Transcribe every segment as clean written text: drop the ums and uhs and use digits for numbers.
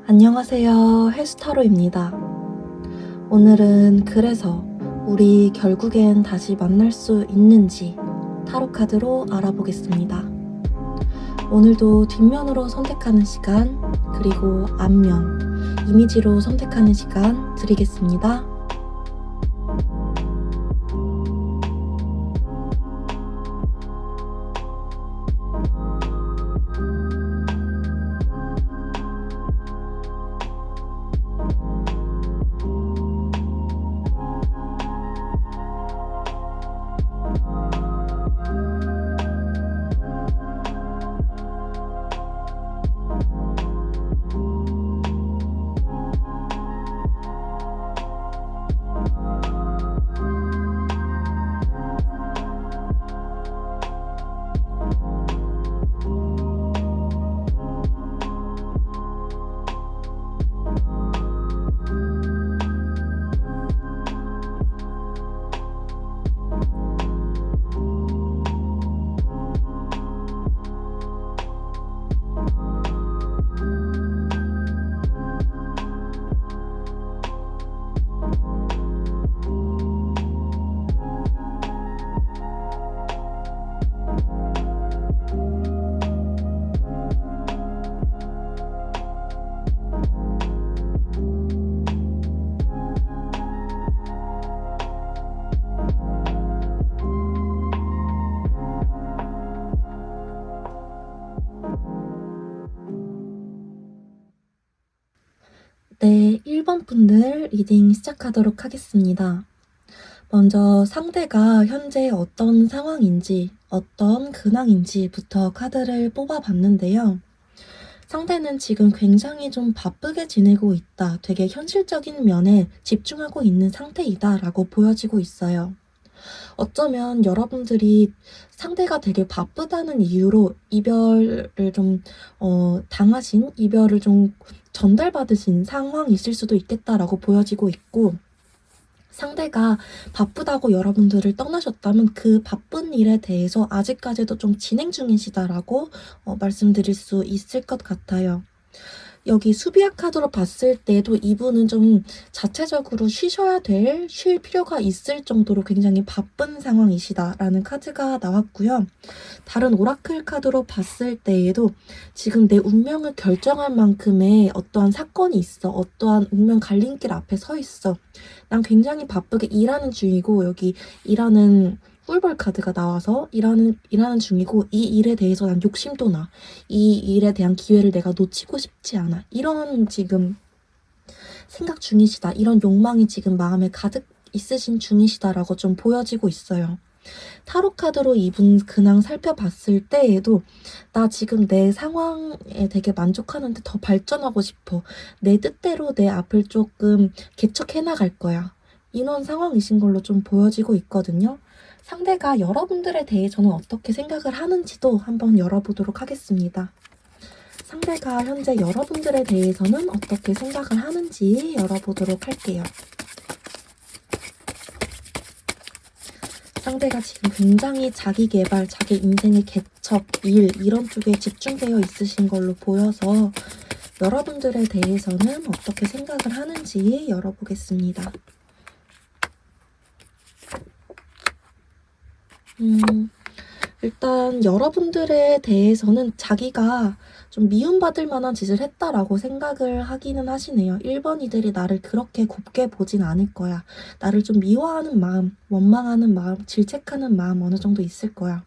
안녕하세요. 헬스타로입니다. 오늘은 그래서 우리 결국엔 다시 만날 수 있는지 타로 카드로 알아보겠습니다. 오늘도 뒷면으로 선택하는 시간, 그리고 앞면, 이미지로 선택하는 시간 드리겠습니다. 네, 1번 분들 리딩 시작하도록 하겠습니다. 먼저 상대가 현재 어떤 상황인지, 어떤 근황인지부터 카드를 뽑아봤는데요. 상대는 지금 굉장히 좀 바쁘게 지내고 있다, 되게 현실적인 면에 집중하고 있는 상태이다 라고 보여지고 있어요. 어쩌면 여러분들이 상대가 되게 바쁘다는 이유로 이별을 좀 당하신, 이별을 좀 전달받으신 상황이실 수도 있겠다라고 보여지고 있고, 상대가 바쁘다고 여러분들을 떠나셨다면 그 바쁜 일에 대해서 아직까지도 좀 진행 중이시다라고 말씀드릴 수 있을 것 같아요. 여기 수비아 카드로 봤을 때도 이분은 좀 자체적으로 쉴 필요가 있을 정도로 굉장히 바쁜 상황이시다라는 카드가 나왔고요. 다른 오라클 카드로 봤을 때에도 지금 내 운명을 결정할 만큼의 어떠한 사건이 있어. 어떠한 운명 갈림길 앞에 서 있어. 난 굉장히 바쁘게 일하는 중이고, 여기 일하는 꿀벌 카드가 나와서 일하는 중이고, 이 일에 대해서 난 욕심도 나. 이 일에 대한 기회를 내가 놓치고 싶지 않아. 이런 지금 생각 중이시다. 이런 욕망이 지금 마음에 가득 있으신 중이시다라고 좀 보여지고 있어요. 타로 카드로 이분 근황 살펴봤을 때에도 나 지금 내 상황에 되게 만족하는데 더 발전하고 싶어. 내 뜻대로 내 앞을 조금 개척해 나갈 거야. 이런 상황이신 걸로 좀 보여지고 있거든요. 상대가 여러분들에 대해서는 어떻게 생각을 하는지도 한번 열어보도록 하겠습니다. 상대가 현재 여러분들에 대해서는 어떻게 생각을 하는지 열어보도록 할게요. 상대가 지금 굉장히 자기 개발, 자기 인생의 개척, 일 이런 쪽에 집중되어 있으신 걸로 보여서 여러분들에 대해서는 어떻게 생각을 하는지 열어보겠습니다. 일단 여러분들에 대해서는 자기가 좀 미움받을 만한 짓을 했다라고 생각을 하기는 하시네요. 1번이들이 나를 그렇게 곱게 보진 않을 거야. 나를 좀 미워하는 마음, 원망하는 마음, 질책하는 마음 어느 정도 있을 거야.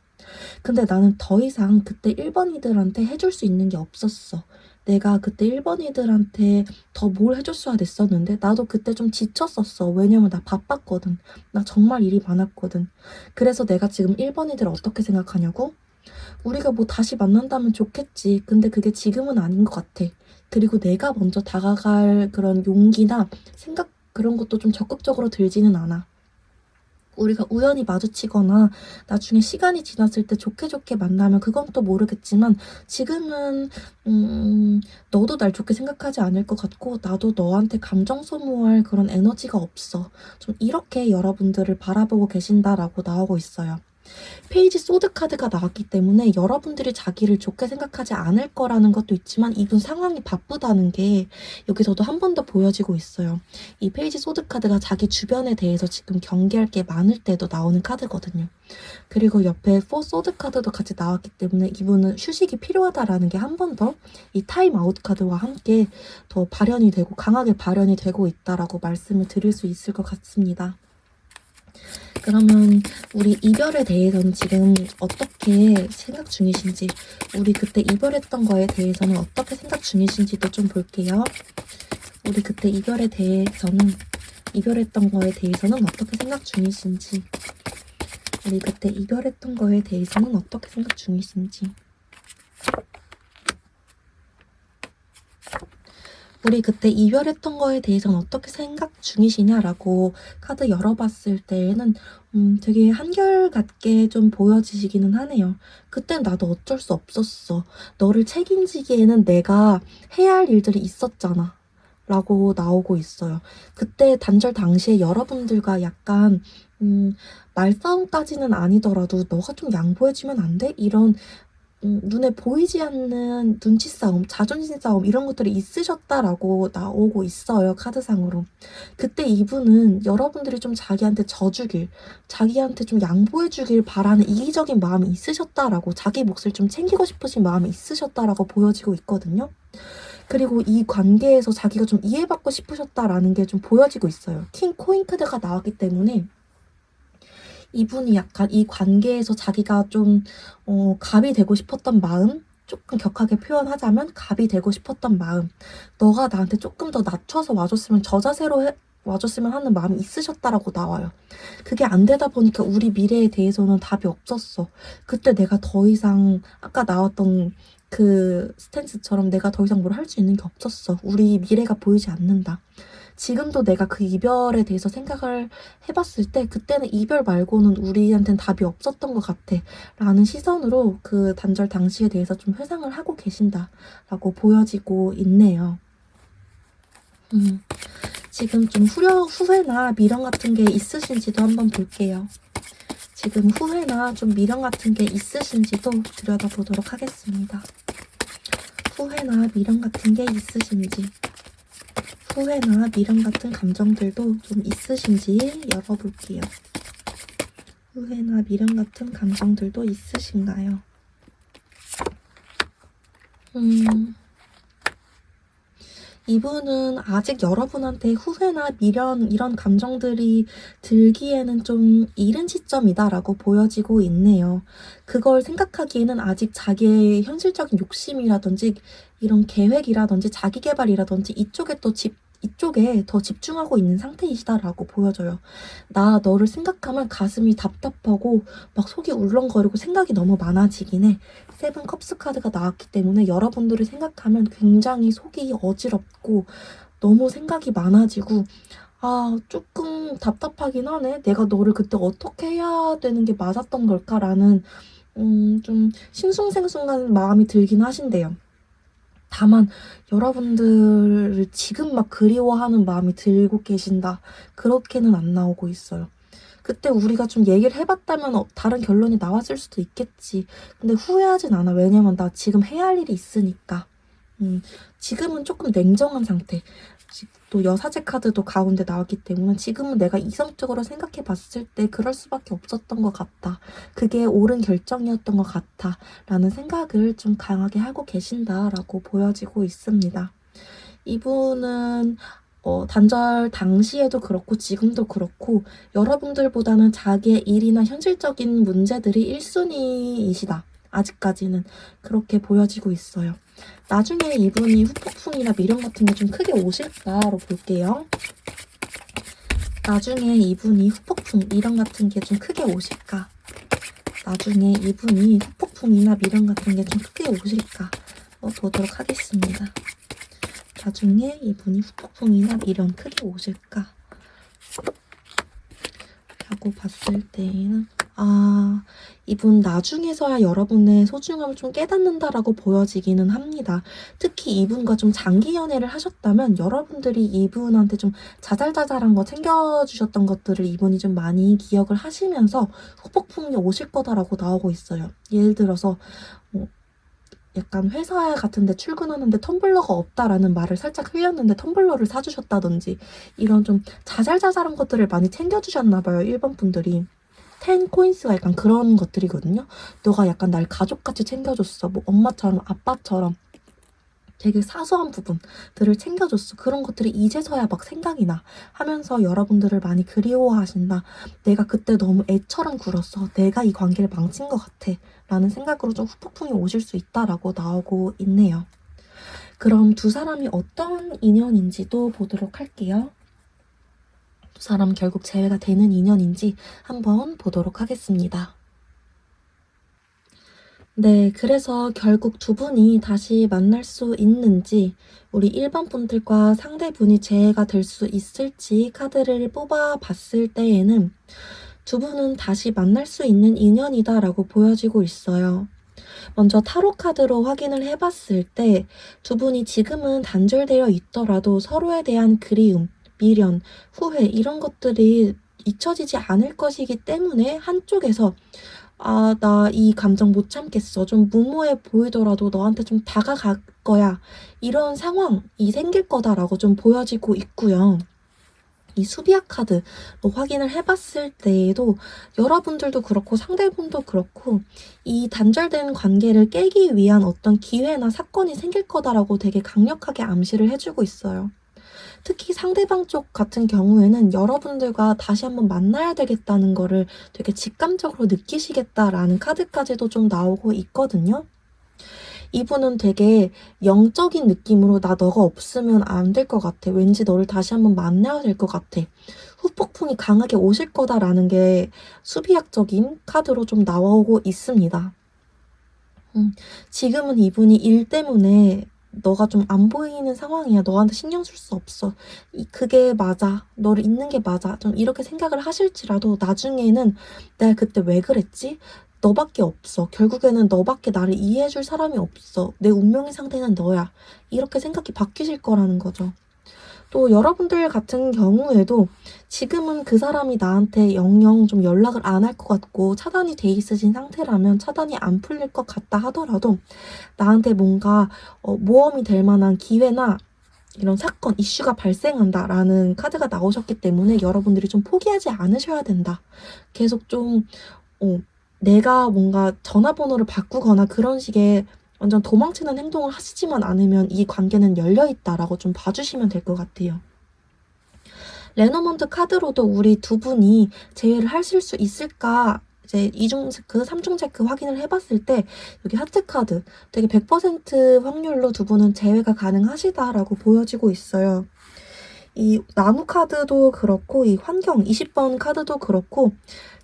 근데 나는 더 이상 그때 1번이들한테 해줄 수 있는 게 없었어. 내가 그때 1번이들한테 더 뭘 해줬어야 됐었는데 나도 그때 좀 지쳤었어. 왜냐면 나 바빴거든. 나 정말 일이 많았거든. 그래서 내가 지금 1번이들 어떻게 생각하냐고? 우리가 뭐 다시 만난다면 좋겠지. 근데 그게 지금은 아닌 것 같아. 그리고 내가 먼저 다가갈 그런 용기나 생각 그런 것도 좀 적극적으로 들지는 않아. 우리가 우연히 마주치거나 나중에 시간이 지났을 때 좋게 만나면 그건 또 모르겠지만 지금은 너도 날 좋게 생각하지 않을 것 같고 나도 너한테 감정 소모할 그런 에너지가 없어. 좀 이렇게 여러분들을 바라보고 계신다라고 나오고 있어요. 페이지 소드 카드가 나왔기 때문에 여러분들이 자기를 좋게 생각하지 않을 거라는 것도 있지만 이분 상황이 바쁘다는 게 여기서도 한 번 더 보여지고 있어요. 이 페이지 소드 카드가 자기 주변에 대해서 지금 경계할 게 많을 때도 나오는 카드거든요. 그리고 옆에 4 소드 카드도 같이 나왔기 때문에 이분은 휴식이 필요하다라는 게 한 번 더 이 타임 아웃 카드와 함께 더 발현이 되고 강하게 발현이 되고 있다라고 말씀을 드릴 수 있을 것 같습니다. 그러면 우리 이별에 대해서는 지금 어떻게 생각 중이신지, 우리 그때 이별했던 거에 대해서는 어떻게 생각 중이신지도 좀 볼게요. 우리 그때 이별했던 거에 대해서는 어떻게 생각 중이신지, 우리 그때 이별했던 거에 대해서는 어떻게 생각 중이신지, 우리 그때 이별했던 거에 대해서는 어떻게 생각 중이시냐라고 카드 열어봤을 때에는 되게 한결같게 좀 보여지시기는 하네요. 그땐 나도 어쩔 수 없었어. 너를 책임지기에는 내가 해야 할 일들이 있었잖아. 라고 나오고 있어요. 그때 단절 당시에 여러분들과 약간 말싸움까지는 아니더라도 너가 좀 양보해주면 안 돼? 이런 눈에 보이지 않는 눈치 싸움, 자존심 싸움 이런 것들이 있으셨다라고 나오고 있어요. 카드상으로. 그때 이분은 여러분들이 좀 자기한테 져주길, 자기한테 좀 양보해주길 바라는 이기적인 마음이 있으셨다라고, 자기 몫을 좀 챙기고 싶으신 마음이 있으셨다라고 보여지고 있거든요. 그리고 이 관계에서 자기가 좀 이해받고 싶으셨다라는 게 좀 보여지고 있어요. 킹 코인 카드가 나왔기 때문에 이분이 약간 이 관계에서 자기가 좀 갑이 되고 싶었던 마음, 조금 격하게 표현하자면 갑이 되고 싶었던 마음, 너가 나한테 조금 더 낮춰서 와줬으면 저 자세로 와줬으면 하는 마음이 있으셨다라고 나와요. 그게 안 되다 보니까 우리 미래에 대해서는 답이 없었어. 그때 내가 더 이상 아까 나왔던 그 스탠스처럼 내가 더 이상 뭘 할 수 있는 게 없었어. 우리 미래가 보이지 않는다. 지금도 내가 그 이별에 대해서 생각을 해봤을 때 그때는 이별 말고는 우리한테는 답이 없었던 것 같아 라는 시선으로 그 단절 당시에 대해서 좀 회상을 하고 계신다라고 보여지고 있네요. 지금 좀 후회나 미련 같은 게 있으신지도 한번 볼게요. 지금 후회나 좀 미련 같은 게 있으신지도 들여다보도록 하겠습니다. 후회나 미련 같은 게 있으신지, 후회나 미련 같은 감정들도 좀 있으신지 열어볼게요. 후회나 미련 같은 감정들도 있으신가요? 이분은 아직 여러분한테 후회나 미련 이런 감정들이 들기에는 좀 이른 시점이다라고 보여지고 있네요. 그걸 생각하기에는 아직 자기의 현실적인 욕심이라든지 이런 계획이라든지 자기 개발이라든지 이쪽에 더 집중하고 있는 상태이시다라고 보여져요. 나 너를 생각하면 가슴이 답답하고 막 속이 울렁거리고 생각이 너무 많아지긴 해. 세븐 컵스 카드가 나왔기 때문에 여러분들을 생각하면 굉장히 속이 어지럽고 너무 생각이 많아지고 조금 답답하긴 하네. 내가 너를 그때 어떻게 해야 되는 게 맞았던 걸까라는 좀 싱숭생숭한 마음이 들긴 하신대요. 다만 여러분들을 지금 막 그리워하는 마음이 들고 계신다. 그렇게는 안 나오고 있어요. 그때 우리가 좀 얘기를 해봤다면 다른 결론이 나왔을 수도 있겠지. 근데 후회하진 않아. 왜냐면 나 지금 해야 할 일이 있으니까. 지금은 조금 냉정한 상태. 또 여사제 카드도 가운데 나왔기 때문에 지금은 내가 이성적으로 생각해 봤을 때 그럴 수밖에 없었던 것 같다. 그게 옳은 결정이었던 것 같아. 라는 생각을 좀 강하게 하고 계신다라고 보여지고 있습니다. 이분은 단절 당시에도 그렇고 지금도 그렇고 여러분들보다는 자기의 일이나 현실적인 문제들이 1순위이시다. 아직까지는 그렇게 보여지고 있어요. 나중에 이분이 후폭풍이나 미련 같은 게 좀 크게 오실까로 볼게요. 나중에 이분이 후폭풍, 미련 같은 게 좀 크게 오실까? 나중에 이분이 후폭풍이나 미련 같은 게 좀 크게 오실까? 보도록 하겠습니다. 나중에 이분이 후폭풍이나 미련 크게 오실까? 라고 봤을 때에는 아, 이분 나중에서야 여러분의 소중함을 좀 깨닫는다라고 보여지기는 합니다. 특히 이분과 좀 장기 연애를 하셨다면 여러분들이 이분한테 좀 자잘자잘한 거 챙겨주셨던 것들을 이분이 좀 많이 기억을 하시면서 후폭풍이 오실 거다라고 나오고 있어요. 예를 들어서 약간 회사 같은 데 출근하는데 텀블러가 없다라는 말을 살짝 흘렸는데 텀블러를 사주셨다든지 이런 좀 자잘자잘한 것들을 많이 챙겨주셨나 봐요, 1번 분들이. 10 코인스가 약간 그런 것들이거든요. 너가 약간 날 가족같이 챙겨줬어. 뭐 엄마처럼 아빠처럼 되게 사소한 부분들을 챙겨줬어. 그런 것들이 이제서야 막 생각이 나 하면서 여러분들을 많이 그리워하신다. 내가 그때 너무 애처럼 굴었어. 내가 이 관계를 망친 것 같아. 라는 생각으로 좀 후폭풍이 오실 수 있다라고 나오고 있네요. 그럼 두 사람이 어떤 인연인지도 보도록 할게요. 두 사람 결국 재회가 되는 인연인지 한번 보도록 하겠습니다. 네, 그래서 결국 두 분이 다시 만날 수 있는지, 우리 1번 분들과 상대분이 재회가 될 수 있을지 카드를 뽑아봤을 때에는 두 분은 다시 만날 수 있는 인연이다라고 보여지고 있어요. 먼저 타로 카드로 확인을 해봤을 때 두 분이 지금은 단절되어 있더라도 서로에 대한 그리움, 미련, 후회 이런 것들이 잊혀지지 않을 것이기 때문에 한쪽에서 아, 나 이 감정 못 참겠어. 좀 무모해 보이더라도 너한테 좀 다가갈 거야. 이런 상황이 생길 거다라고 좀 보여지고 있고요. 이 수비아 카드로 확인을 해봤을 때에도 여러분들도 그렇고 상대분도 그렇고 이 단절된 관계를 깨기 위한 어떤 기회나 사건이 생길 거다라고 되게 강력하게 암시를 해주고 있어요. 특히 상대방 쪽 같은 경우에는 여러분들과 다시 한번 만나야 되겠다는 거를 되게 직감적으로 느끼시겠다라는 카드까지도 좀 나오고 있거든요. 이분은 되게 영적인 느낌으로 나 너가 없으면 안 될 것 같아. 왠지 너를 다시 한번 만나야 될 것 같아. 후폭풍이 강하게 오실 거다라는 게 수비학적인 카드로 좀 나오고 있습니다. 지금은 이분이 일 때문에 너가 좀 안 보이는 상황이야. 너한테 신경 쓸 수 없어. 그게 맞아. 너를 잊는 게 맞아. 좀 이렇게 생각을 하실지라도 나중에는 내가 그때 왜 그랬지? 너밖에 없어. 결국에는 너밖에 나를 이해해줄 사람이 없어. 내 운명의 상대는 너야. 이렇게 생각이 바뀌실 거라는 거죠. 또 여러분들 같은 경우에도 지금은 그 사람이 나한테 영영 좀 연락을 안 할 것 같고 차단이 돼 있으신 상태라면 차단이 안 풀릴 것 같다 하더라도 나한테 뭔가 모험이 될 만한 기회나 이런 사건, 이슈가 발생한다라는 카드가 나오셨기 때문에 여러분들이 좀 포기하지 않으셔야 된다. 계속 좀 내가 뭔가 전화번호를 바꾸거나 그런 식의 완전 도망치는 행동을 하시지만 않으면 이 관계는 열려있다라고 좀 봐주시면 될 것 같아요. 레노먼트 카드로도 우리 두 분이 재회를 하실 수 있을까 이제 2중 체크, 3중 체크 확인을 해봤을 때 여기 하트 카드 되게 100% 확률로 두 분은 재회가 가능하시다라고 보여지고 있어요. 이 나무 카드도 그렇고 이 환경 20번 카드도 그렇고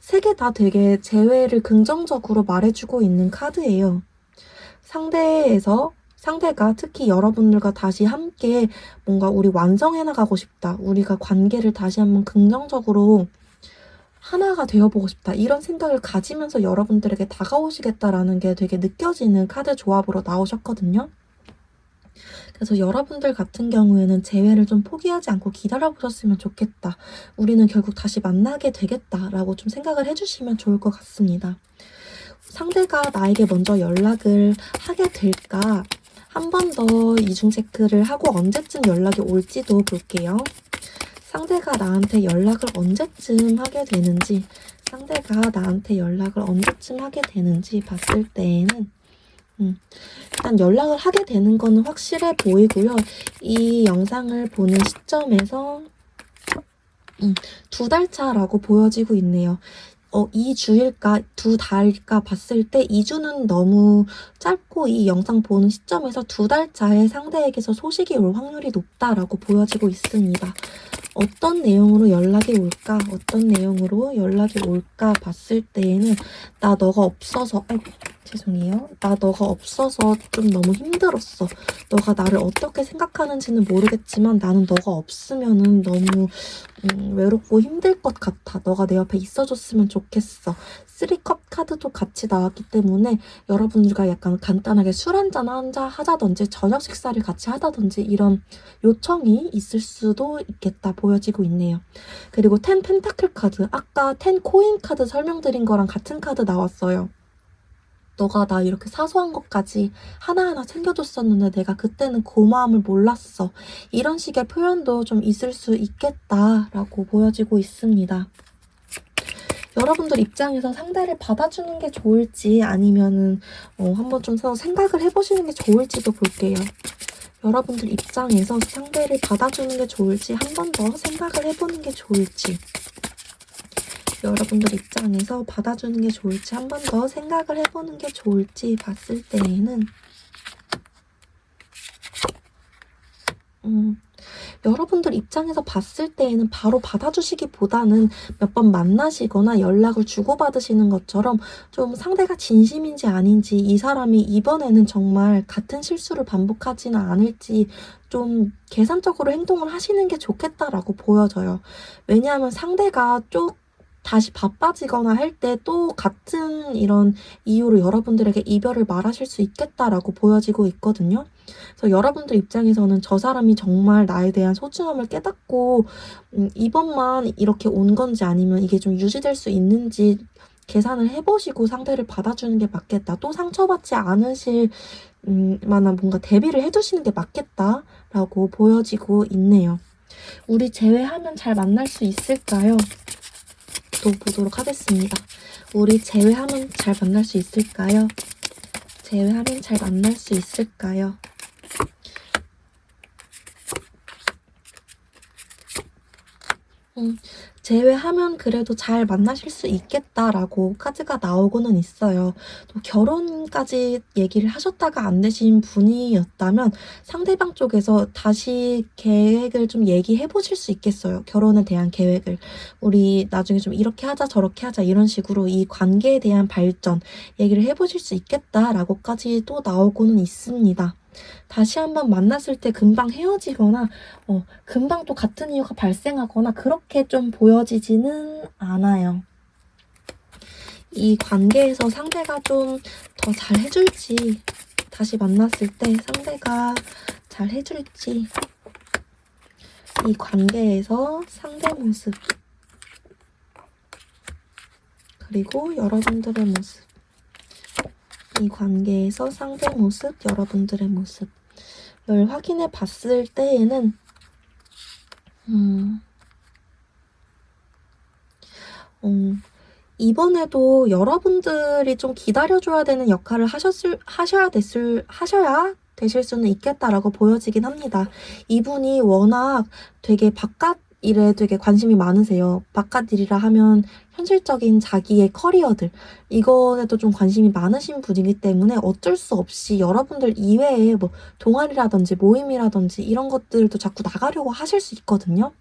세 개 다 되게 재회를 긍정적으로 말해주고 있는 카드예요. 상대가 특히 여러분들과 다시 함께 뭔가 우리 완성해 나가고 싶다. 우리가 관계를 다시 한번 긍정적으로 하나가 되어보고 싶다. 이런 생각을 가지면서 여러분들에게 다가오시겠다라는 게 되게 느껴지는 카드 조합으로 나오셨거든요. 그래서 여러분들 같은 경우에는 재회를 좀 포기하지 않고 기다려보셨으면 좋겠다. 우리는 결국 다시 만나게 되겠다라고 좀 생각을 해주시면 좋을 것 같습니다. 상대가 나에게 먼저 연락을 하게 될까? 한 번 더 이중 체크를 하고 언제쯤 연락이 올지도 볼게요. 상대가 나한테 연락을 언제쯤 하게 되는지 봤을 때에는 일단 연락을 하게 되는 거는 확실해 보이고요. 이 영상을 보는 시점에서 2달 차라고 보여지고 있네요. 2주일까 2달일까 봤을 때 2주는 너무 짧고 이 영상 보는 시점에서 2달 차에 상대에게서 소식이 올 확률이 높다라고 보여지고 있습니다. 어떤 내용으로 연락이 올까 봤을 때에는 나 너가 없어서 죄송해요. 나 너가 없어서 좀 너무 힘들었어. 너가 나를 어떻게 생각하는지는 모르겠지만 나는 너가 없으면은 너무 외롭고 힘들 것 같아. 너가 내 옆에 있어줬으면 좋겠어. 3컵 카드도 같이 나왔기 때문에 여러분들과 약간 간단하게 술 한잔 하자든지 저녁 식사를 같이 하다든지 이런 요청이 있을 수도 있겠다 보여지고 있네요. 그리고 10 펜타클 카드, 아까 10 코인 카드 설명드린 거랑 같은 카드 나왔어요. 너가 나 이렇게 사소한 것까지 하나하나 챙겨줬었는데 내가 그때는 고마움을 몰랐어. 이런 식의 표현도 좀 있을 수 있겠다라고 보여지고 있습니다. 여러분들 입장에서 상대를 받아주는 게 좋을지 아니면은 한번 좀 생각을 해보시는 게 좋을지도 볼게요. 여러분들 입장에서 상대를 받아주는 게 좋을지 한 번 더 생각을 해보는 게 좋을지 여러분들 입장에서 받아주는 게 좋을지 한 번 더 생각을 해보는 게 좋을지 봤을 때에는 여러분들 입장에서 봤을 때에는 바로 받아주시기보다는 몇 번 만나시거나 연락을 주고받으시는 것처럼 좀 상대가 진심인지 아닌지 이 사람이 이번에는 정말 같은 실수를 반복하지는 않을지 좀 계산적으로 행동을 하시는 게 좋겠다라고 보여져요. 왜냐하면 상대가 다시 바빠지거나 할 때 또 같은 이런 이유로 여러분들에게 이별을 말하실 수 있겠다라고 보여지고 있거든요. 그래서 여러분들 입장에서는 저 사람이 정말 나에 대한 소중함을 깨닫고 이번만 이렇게 온 건지 아니면 이게 좀 유지될 수 있는지 계산을 해보시고 상대를 받아주는 게 맞겠다. 또 상처받지 않으실 만한 뭔가 대비를 해두시는 게 맞겠다라고 보여지고 있네요. 우리 제외하면 잘 만날 수 있을까요? 또 보도록 하겠습니다. 우리 제외하면 잘 만날 수 있을까요? 제외하면 잘 만날 수 있을까요? 제외하면 그래도 잘 만나실 수 있겠다라고 카드가 나오고는 있어요. 또 결혼까지 얘기를 하셨다가 안 되신 분이었다면 상대방 쪽에서 다시 계획을 좀 얘기해 보실 수 있겠어요. 결혼에 대한 계획을. 우리 나중에 좀 이렇게 하자 저렇게 하자 이런 식으로 이 관계에 대한 발전 얘기를 해보실 수 있겠다라고까지 또 나오고는 있습니다. 다시 한번 만났을 때 금방 헤어지거나 금방 또 같은 이유가 발생하거나 그렇게 좀 보여지지는 않아요. 이 관계에서 상대가 좀 더 잘 해줄지 다시 만났을 때 상대가 잘 해줄지 이 관계에서 상대 모습 그리고 여러분들의 모습 이 관계에서 상대 모습, 여러분들의 모습을 확인해 봤을 때에는 이번에도 여러분들이 좀 기다려줘야 되는 역할을 하셔야 되실 수는 있겠다라고 보여지긴 합니다. 이분이 워낙 되게 바깥 일에 되게 관심이 많으세요. 바깥 일이라 하면 현실적인 자기의 커리어들 이거에도 좀 관심이 많으신 분이기 때문에 어쩔 수 없이 여러분들 이외에 뭐 동아리라든지 모임이라든지 이런 것들도 자꾸 나가려고 하실 수 있거든요.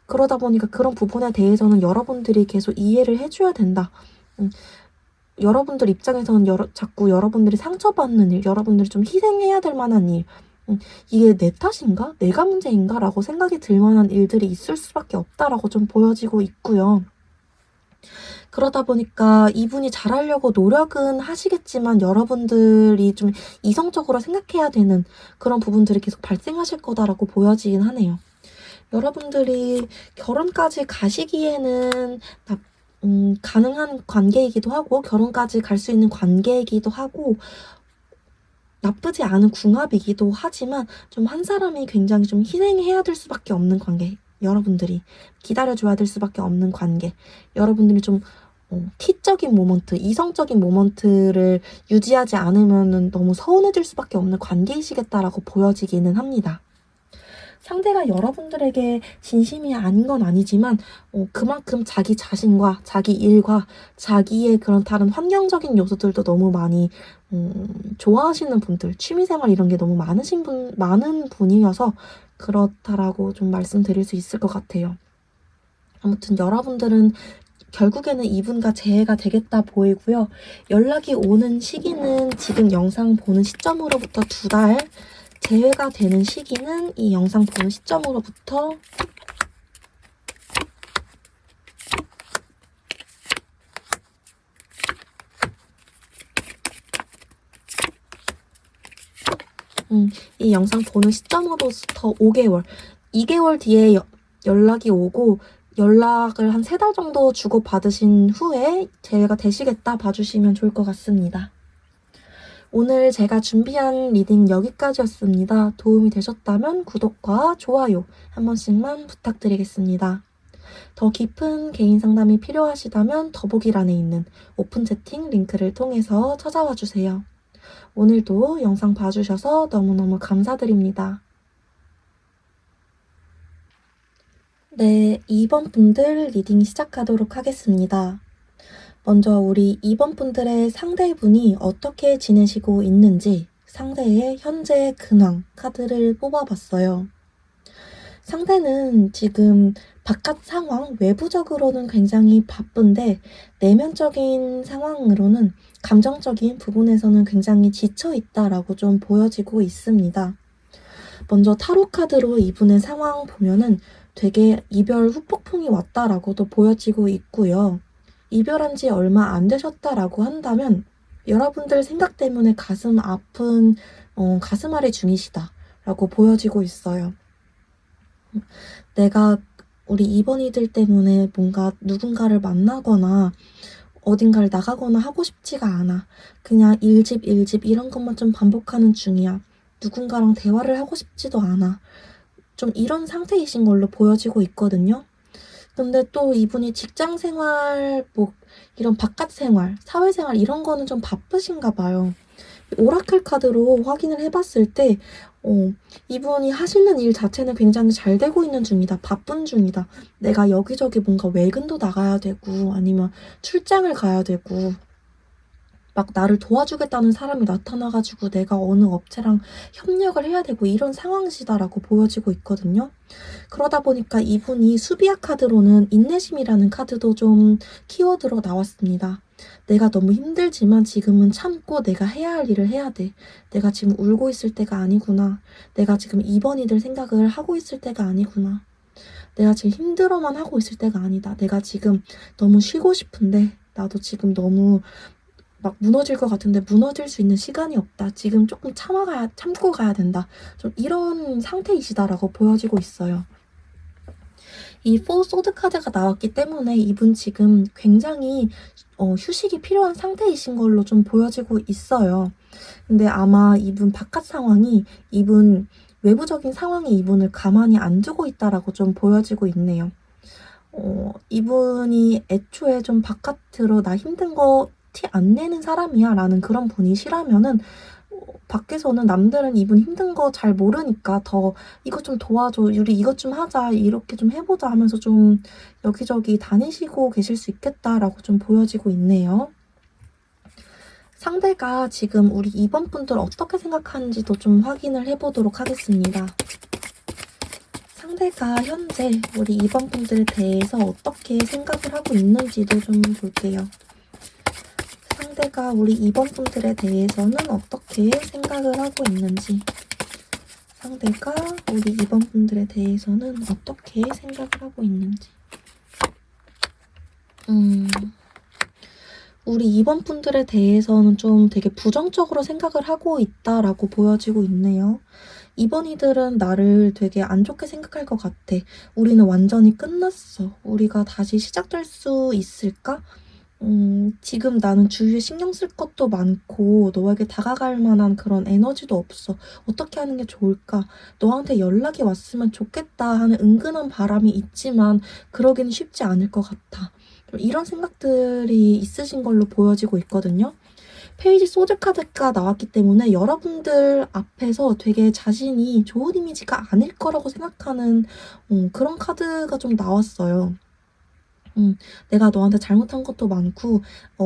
그러다 보니까 그런 부분에 대해서는 여러분들이 계속 이해를 해줘야 된다. 여러분들 입장에서는 자꾸 여러분들이 상처받는 일, 여러분들이 좀 희생해야 될 만한 일, 이게 내 탓인가? 내가 문제인가? 라고 생각이 들 만한 일들이 있을 수밖에 없다라고 좀 보여지고 있고요. 그러다 보니까 이분이 잘하려고 노력은 하시겠지만 여러분들이 좀 이성적으로 생각해야 되는 그런 부분들이 계속 발생하실 거다라고 보여지긴 하네요. 여러분들이 결혼까지 가시기에는 가능한 관계이기도 하고 결혼까지 갈 수 있는 관계이기도 하고 나쁘지 않은 궁합이기도 하지만 좀 한 사람이 굉장히 좀 희생해야 될 수밖에 없는 관계 여러분들이 기다려줘야 될 수밖에 없는 관계 여러분들이 좀 티적인 모먼트, 이성적인 모먼트를 유지하지 않으면 너무 서운해질 수밖에 없는 관계이시겠다라고 보여지기는 합니다. 상대가 여러분들에게 진심이 아닌 건 아니지만 그만큼 자기 자신과 자기 일과 자기의 그런 다른 환경적인 요소들도 너무 많이 좋아하시는 분들, 취미생활 이런 게 너무 많은 분이어서 그렇다라고 좀 말씀드릴 수 있을 것 같아요. 아무튼 여러분들은 결국에는 이분과 재회가 되겠다 보이고요. 연락이 오는 시기는 지금 영상 보는 시점으로부터 2달, 재회가 되는 시기는 이 영상 보는 시점으로부터 이 영상 보는 시점으로부터 5개월, 2개월 뒤에 연락이 오고 연락을 한 3달 정도 주고받으신 후에 재회가 되시겠다 봐주시면 좋을 것 같습니다. 오늘 제가 준비한 리딩 여기까지였습니다. 도움이 되셨다면 구독과 좋아요 한 번씩만 부탁드리겠습니다. 더 깊은 개인 상담이 필요하시다면 더보기란에 있는 오픈 채팅 링크를 통해서 찾아와 주세요. 오늘도 영상 봐주셔서 너무너무 감사드립니다. 네, 2번 분들 리딩 시작하도록 하겠습니다. 먼저 우리 2번 분들의 상대분이 어떻게 지내시고 있는지 상대의 현재 근황 카드를 뽑아봤어요. 상대는 지금 바깥 상황, 외부적으로는 굉장히 바쁜데 내면적인 상황으로는 감정적인 부분에서는 굉장히 지쳐있다라고 좀 보여지고 있습니다. 먼저 타로 카드로 이분의 상황 보면은 되게 이별 후폭풍이 왔다라고도 보여지고 있고요. 이별한 지 얼마 안 되셨다라고 한다면 여러분들 생각 때문에 가슴 아픈 가슴앓이 중이시다라고 보여지고 있어요. 내가 우리 2번이들 때문에 뭔가 누군가를 만나거나 어딘가를 나가거나 하고 싶지가 않아. 그냥 일집 이런 것만 좀 반복하는 중이야. 누군가랑 대화를 하고 싶지도 않아. 좀 이런 상태이신 걸로 보여지고 있거든요. 근데 또 이분이 직장 생활, 뭐 이런 바깥 생활, 사회생활 이런 거는 좀 바쁘신가 봐요. 오라클 카드로 확인을 해봤을 때 이분이 하시는 일 자체는 굉장히 잘 되고 있는 중이다. 바쁜 중이다. 내가 여기저기 뭔가 외근도 나가야 되고 아니면 출장을 가야 되고 막 나를 도와주겠다는 사람이 나타나가지고 내가 어느 업체랑 협력을 해야 되고 이런 상황이시다라고 보여지고 있거든요. 그러다 보니까 이분이 수비아 카드로는 인내심이라는 카드도 좀 키워드로 나왔습니다. 내가 너무 힘들지만 지금은 참고 내가 해야 할 일을 해야 돼. 내가 지금 울고 있을 때가 아니구나. 내가 지금 2번이들 생각을 하고 있을 때가 아니구나. 내가 지금 힘들어만 하고 있을 때가 아니다. 내가 지금 너무 쉬고 싶은데 나도 지금 너무 막 무너질 것 같은데 무너질 수 있는 시간이 없다. 지금 조금 참고 가야 된다. 좀 이런 상태이시다라고 보여지고 있어요. 이 4 소드 카드가 나왔기 때문에 이분 지금 굉장히 휴식이 필요한 상태이신 걸로 좀 보여지고 있어요. 근데 아마 이분 바깥 상황이 이분 외부적인 상황이 이분을 가만히 안 두고 있다라고 좀 보여지고 있네요. 이분이 애초에 좀 바깥으로 나 힘든 거 티 안 내는 사람이야 라는 그런 분이시라면은 밖에서는 남들은 이분 힘든 거 잘 모르니까 더 이것 좀 도와줘, 우리 이것 좀 하자, 이렇게 좀 해보자 하면서 좀 여기저기 다니시고 계실 수 있겠다라고 좀 보여지고 있네요. 상대가 지금 우리 2번 분들 어떻게 생각하는지도 좀 확인을 해보도록 하겠습니다. 상대가 현재 우리 2번 분들에 대해서 어떻게 생각을 하고 있는지도 좀 볼게요. 상대가 우리 2번 분들에 대해서는 어떻게 생각을 하고 있는지, 상대가 우리 2번 분들에 대해서는 어떻게 생각을 하고 있는지. 우리 2번 분들에 대해서는 좀 되게 부정적으로 생각을 하고 있다라고 보여지고 있네요. 2번이들은 나를 되게 안 좋게 생각할 것 같아. 우리는 완전히 끝났어. 우리가 다시 시작될 수 있을까? 지금 나는 주위에 신경 쓸 것도 많고 너에게 다가갈 만한 그런 에너지도 없어. 어떻게 하는 게 좋을까? 너한테 연락이 왔으면 좋겠다 하는 은근한 바람이 있지만 그러기는 쉽지 않을 것 같아. 이런 생각들이 있으신 걸로 보여지고 있거든요. 페이지 소드 카드가 나왔기 때문에 여러분들 앞에서 되게 자신이 좋은 이미지가 아닐 거라고 생각하는 그런 카드가 좀 나왔어요. 내가 너한테 잘못한 것도 많고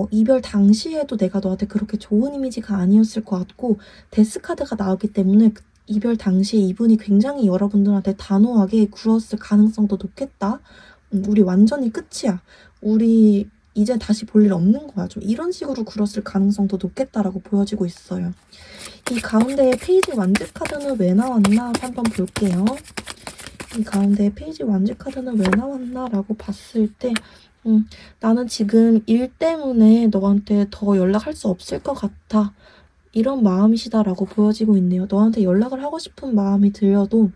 이별 당시에도 내가 너한테 그렇게 좋은 이미지가 아니었을 것 같고, 데스 카드가 나왔기 때문에 이별 당시에 이분이 굉장히 여러분들한테 단호하게 굴었을 가능성도 높겠다. 우리 완전히 끝이야. 우리 이제 다시 볼 일 없는 거야. 좀 이런 식으로 굴었을 가능성도 높겠다라고 보여지고 있어요. 이 가운데 페이지 완즈 카드는 왜 나왔나 한번 볼게요. 이 가운데 페이지 완즈 카드는 왜 나왔나 라고 봤을 때 나는 지금 일 때문에 너한테 더 연락할 수 없을 것 같아. 이런 마음이시다라고 보여지고 있네요. 너한테 연락을 하고 싶은 마음이 들려도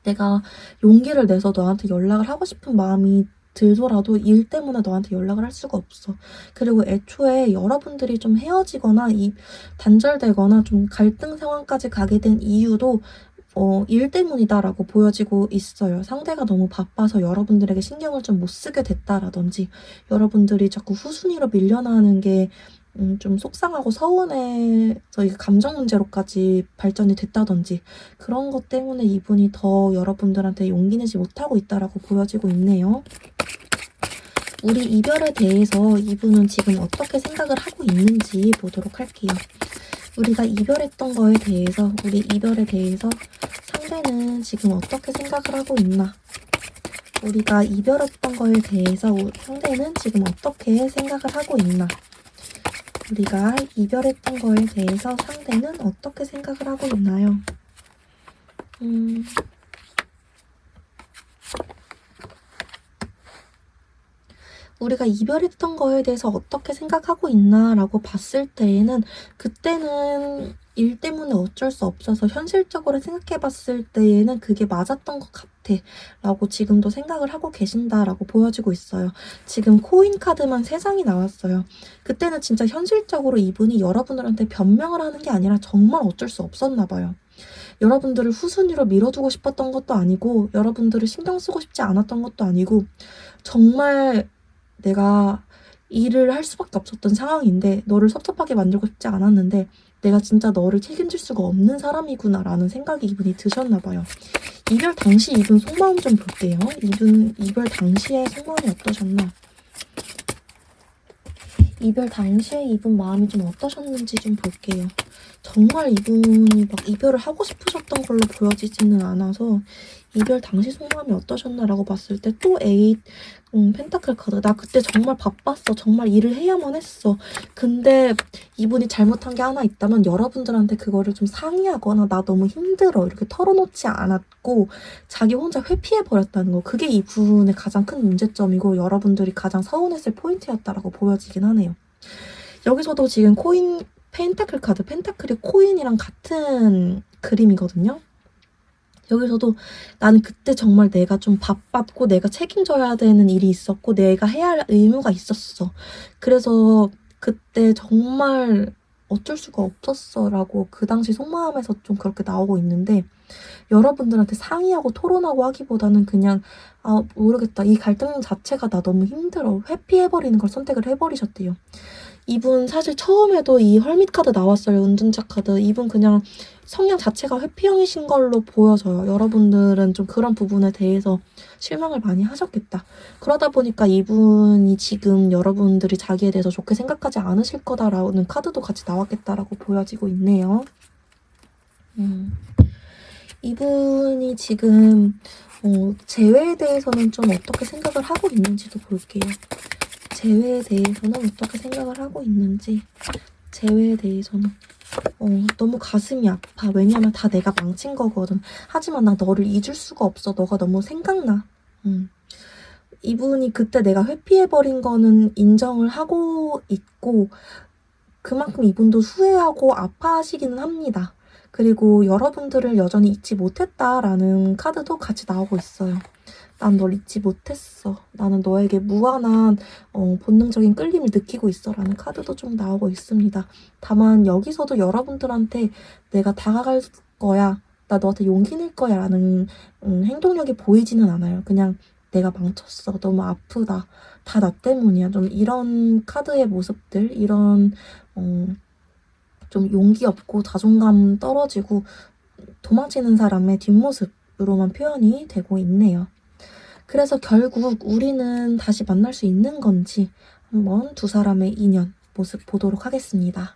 내가 용기를 내서 너한테 연락을 하고 싶은 마음이 들더라도 일 때문에 너한테 연락을 할 수가 없어. 그리고 애초에 여러분들이 좀 헤어지거나 단절되거나 좀 갈등 상황까지 가게 된 이유도 일 때문이다라고 보여지고 있어요. 상대가 너무 바빠서 여러분들에게 신경을 좀 못 쓰게 됐다라든지 여러분들이 자꾸 후순위로 밀려나는 게 좀 속상하고 서운해서 이게 감정 문제로까지 발전이 됐다든지 그런 것 때문에 이분이 더 여러분들한테 용기 내지 못하고 있다라고 보여지고 있네요. 우리 이별에 대해서 이분은 지금 어떻게 생각을 하고 있는지 보도록 할게요. 우리가 이별했던 거에 대해서, 우리 이별에 대해서 상대는 지금 어떻게 생각을 하고 있나? 우리가 이별했던 거에 대해서 상대는 지금 어떻게 생각을 하고 있나? 우리가 이별했던 거에 대해서 상대는 어떻게 생각을 하고 있나요? 우리가 이별했던 거에 대해서 어떻게 생각하고 있나라고 봤을 때에는 그때는 일 때문에 어쩔 수 없어서 현실적으로 생각해봤을 때에는 그게 맞았던 것 같아 라고 지금도 생각을 하고 계신다라고 보여지고 있어요. 지금 코인 카드만 3장이 나왔어요. 그때는 진짜 현실적으로 이분이 여러분들한테 변명을 하는 게 아니라 정말 어쩔 수 없었나 봐요. 여러분들을 후순위로 밀어두고 싶었던 것도 아니고 여러분들을 신경 쓰고 싶지 않았던 것도 아니고 정말 내가 일을 할 수밖에 없었던 상황인데 너를 섭섭하게 만들고 싶지 않았는데 내가 진짜 너를 책임질 수가 없는 사람이구나 라는 생각이 이분이 드셨나 봐요. 이별 당시 이분 속마음 좀 볼게요. 이분 이별 당시의 속마음이 어떠셨나? 이별 당시에 이분 마음이 좀 어떠셨는지 좀 볼게요. 정말 이분이 막 이별을 하고 싶으셨던 걸로 보여지지는 않아서 이별 당시 속마음이 어떠셨나라고 봤을 때 또 펜타클 카드. 나 그때 정말 바빴어. 정말 일을 해야만 했어. 근데 이분이 잘못한 게 하나 있다면 여러분들한테 그거를 좀 상의하거나 나 너무 힘들어 이렇게 털어놓지 않았고 자기 혼자 회피해버렸다는 거. 그게 이분의 가장 큰 문제점이고 여러분들이 가장 서운했을 포인트였다라고 보여지긴 하네요. 여기서도 지금 펜타클 카드, 펜타클이 코인이랑 같은 그림이거든요. 여기서도 나는 그때 정말 내가 좀 바빴고 내가 책임져야 되는 일이 있었고 내가 해야 할 의무가 있었어. 그래서 그때 정말 어쩔 수가 없었어 라고 그 당시 속마음에서 좀 그렇게 나오고 있는데 여러분들한테 상의하고 토론하고 하기보다는 그냥 모르겠다. 이 갈등 자체가 나 너무 힘들어. 회피해버리는 걸 선택을 해버리셨대요. 이분 사실 처음에도 이 헐밋 카드 나왔어요. 은둔자 카드. 이분 그냥 성향 자체가 회피형이신 걸로 보여져요. 여러분들은 좀 그런 부분에 대해서 실망을 많이 하셨겠다. 그러다 보니까 이분이 지금 여러분들이 자기에 대해서 좋게 생각하지 않으실 거다라는 카드도 같이 나왔겠다라고 보여지고 있네요. 이분이 지금 재회에 대해서는 좀 어떻게 생각을 하고 있는지도 볼게요. 재회에 대해서는 어떻게 생각을 하고 있는지. 재회에 대해서는 너무 가슴이 아파. 왜냐면 다 내가 망친 거거든. 하지만 나 너를 잊을 수가 없어. 너가 너무 생각나. 이분이 그때 내가 회피해버린 거는 인정을 하고 있고 그만큼 이분도 후회하고 아파하시기는 합니다. 그리고 여러분들을 여전히 잊지 못했다라는 카드도 같이 나오고 있어요. 난 널 잊지 못했어. 나는 너에게 무한한 본능적인 끌림을 느끼고 있어 라는 카드도 좀 나오고 있습니다. 다만 여기서도 여러분들한테 내가 다가갈 거야. 나 너한테 용기 낼 거야 라는 행동력이 보이지는 않아요. 그냥 내가 망쳤어. 너무 아프다. 다 나 때문이야. 좀 이런 카드의 모습들, 이런 좀 용기 없고 자존감 떨어지고 도망치는 사람의 뒷모습으로만 표현이 되고 있네요. 그래서 결국 우리는 다시 만날 수 있는 건지 한번 두 사람의 인연 모습 보도록 하겠습니다.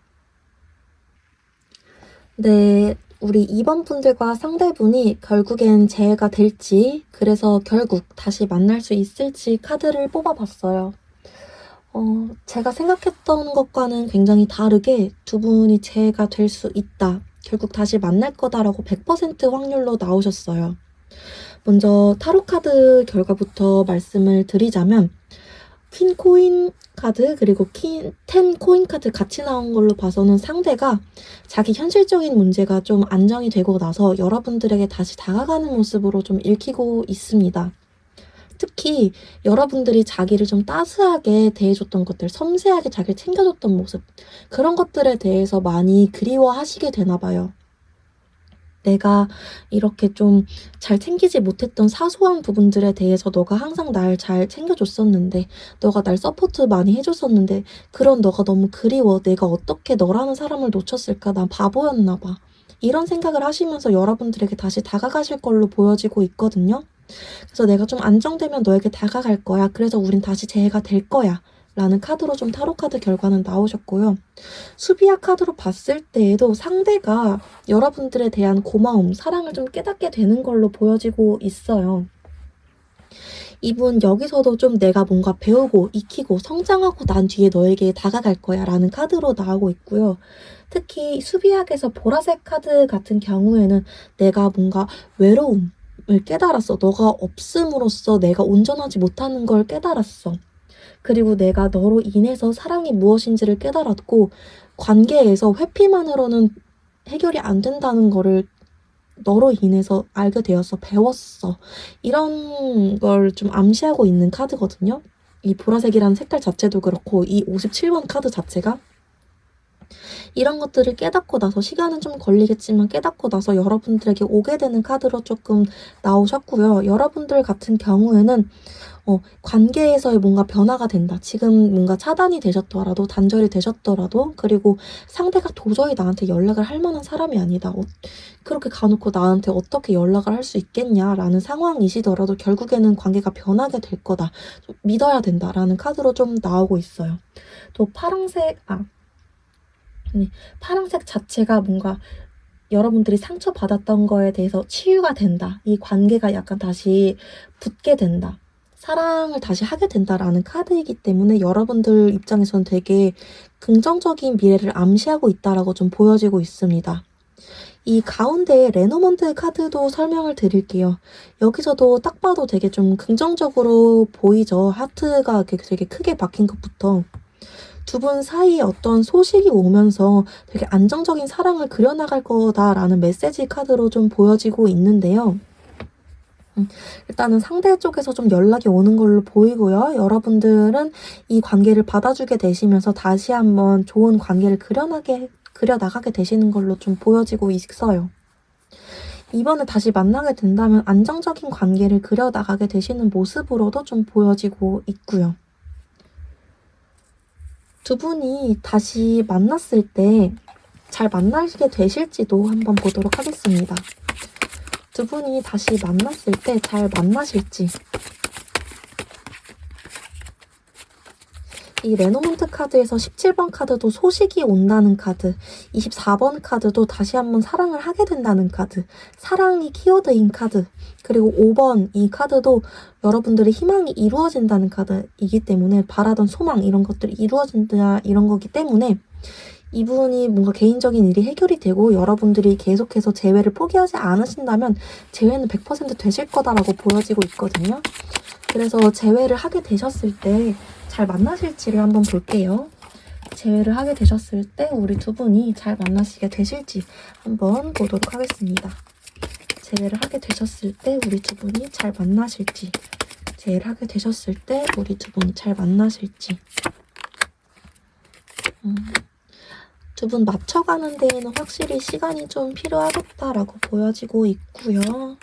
네, 우리 2번 분들과 상대분이 결국엔 재회가 될지, 그래서 결국 다시 만날 수 있을지 카드를 뽑아봤어요. 제가 생각했던 것과는 굉장히 다르게 두 분이 재회가 될 수 있다, 결국 다시 만날 거다라고 100% 확률로 나오셨어요. 먼저 타로 카드 결과부터 말씀을 드리자면 퀸 코인 카드 그리고 텐 코인 카드 같이 나온 걸로 봐서는 상대가 자기 현실적인 문제가 좀 안정이 되고 나서 여러분들에게 다시 다가가는 모습으로 좀 읽히고 있습니다. 특히 여러분들이 자기를 좀 따스하게 대해줬던 것들, 섬세하게 자기를 챙겨줬던 모습, 그런 것들에 대해서 많이 그리워하시게 되나 봐요. 내가 이렇게 좀 잘 챙기지 못했던 사소한 부분들에 대해서 너가 항상 날 잘 챙겨줬었는데, 너가 날 서포트 많이 해줬었는데, 그런 너가 너무 그리워. 내가 어떻게 너라는 사람을 놓쳤을까? 난 바보였나 봐. 이런 생각을 하시면서 여러분들에게 다시 다가가실 걸로 보여지고 있거든요. 그래서 내가 좀 안정되면 너에게 다가갈 거야. 그래서 우린 다시 재회가 될 거야. 라는 카드로 좀 타로 카드 결과는 나오셨고요. 수비아 카드로 봤을 때에도 상대가 여러분들에 대한 고마움, 사랑을 좀 깨닫게 되는 걸로 보여지고 있어요. 이분 여기서도 좀 내가 뭔가 배우고 익히고 성장하고 난 뒤에 너에게 다가갈 거야 라는 카드로 나오고 있고요. 특히 수비학에서 보라색 카드 같은 경우에는 내가 뭔가 외로움을 깨달았어. 너가 없음으로써 내가 온전하지 못하는 걸 깨달았어. 그리고 내가 너로 인해서 사랑이 무엇인지를 깨달았고, 관계에서 회피만으로는 해결이 안 된다는 거를 너로 인해서 알게 되어서 배웠어. 이런 걸 좀 암시하고 있는 카드거든요. 이 보라색이라는 색깔 자체도 그렇고 이 57번 카드 자체가 이런 것들을 깨닫고 나서, 시간은 좀 걸리겠지만 깨닫고 나서 여러분들에게 오게 되는 카드로 조금 나오셨고요. 여러분들 같은 경우에는 관계에서의 뭔가 변화가 된다. 지금 뭔가 차단이 되셨더라도, 단절이 되셨더라도, 그리고 상대가 도저히 나한테 연락을 할 만한 사람이 아니다. 그렇게 가놓고 나한테 어떻게 연락을 할 수 있겠냐라는 상황이시더라도 결국에는 관계가 변하게 될 거다. 좀 믿어야 된다라는 카드로 좀 나오고 있어요. 또 파랑색 자체가 뭔가 여러분들이 상처받았던 거에 대해서 치유가 된다. 이 관계가 약간 다시 붙게 된다. 사랑을 다시 하게 된다라는 카드이기 때문에 여러분들 입장에서는 되게 긍정적인 미래를 암시하고 있다라고 좀 보여지고 있습니다. 이 가운데 레노먼트 카드도 설명을 드릴게요. 여기서도 딱 봐도 되게 좀 긍정적으로 보이죠. 하트가 되게 크게 박힌 것부터. 두 분 사이에 어떤 소식이 오면서 되게 안정적인 사랑을 그려나갈 거다라는 메시지 카드로 좀 보여지고 있는데요. 일단은 상대 쪽에서 좀 연락이 오는 걸로 보이고요. 여러분들은 이 관계를 받아주게 되시면서 다시 한번 좋은 관계를 그려나가게 되시는 걸로 좀 보여지고 있어요. 이번에 다시 만나게 된다면 안정적인 관계를 그려나가게 되시는 모습으로도 좀 보여지고 있고요. 두 분이 다시 만났을 때 잘 만나게 되실지도 한번 보도록 하겠습니다. 두 분이 다시 만났을 때 잘 만나실지. 이 레노먼트 카드에서 17번 카드도 소식이 온다는 카드, 24번 카드도 다시 한번 사랑을 하게 된다는 카드, 사랑이 키워드인 카드, 그리고 5번 이 카드도 여러분들의 희망이 이루어진다는 카드이기 때문에, 바라던 소망 이런 것들이 이루어진다 이런 거기 때문에 이분이 뭔가 개인적인 일이 해결이 되고 여러분들이 계속해서 재회를 포기하지 않으신다면 재회는 100% 되실 거다라고 보여지고 있거든요. 그래서 재회를 하게 되셨을 때 잘 만나실지를 한번 볼게요. 재회를 하게 되셨을 때 우리 두 분이 잘 만나시게 되실지 한번 보도록 하겠습니다. 재회를 하게 되셨을 때 우리 두 분이 잘 만나실지, 재회를 하게 되셨을 때 우리 두 분이 잘 만나실지. 두 분 맞춰가는 데에는 확실히 시간이 좀 필요하겠다라고 보여지고 있고요.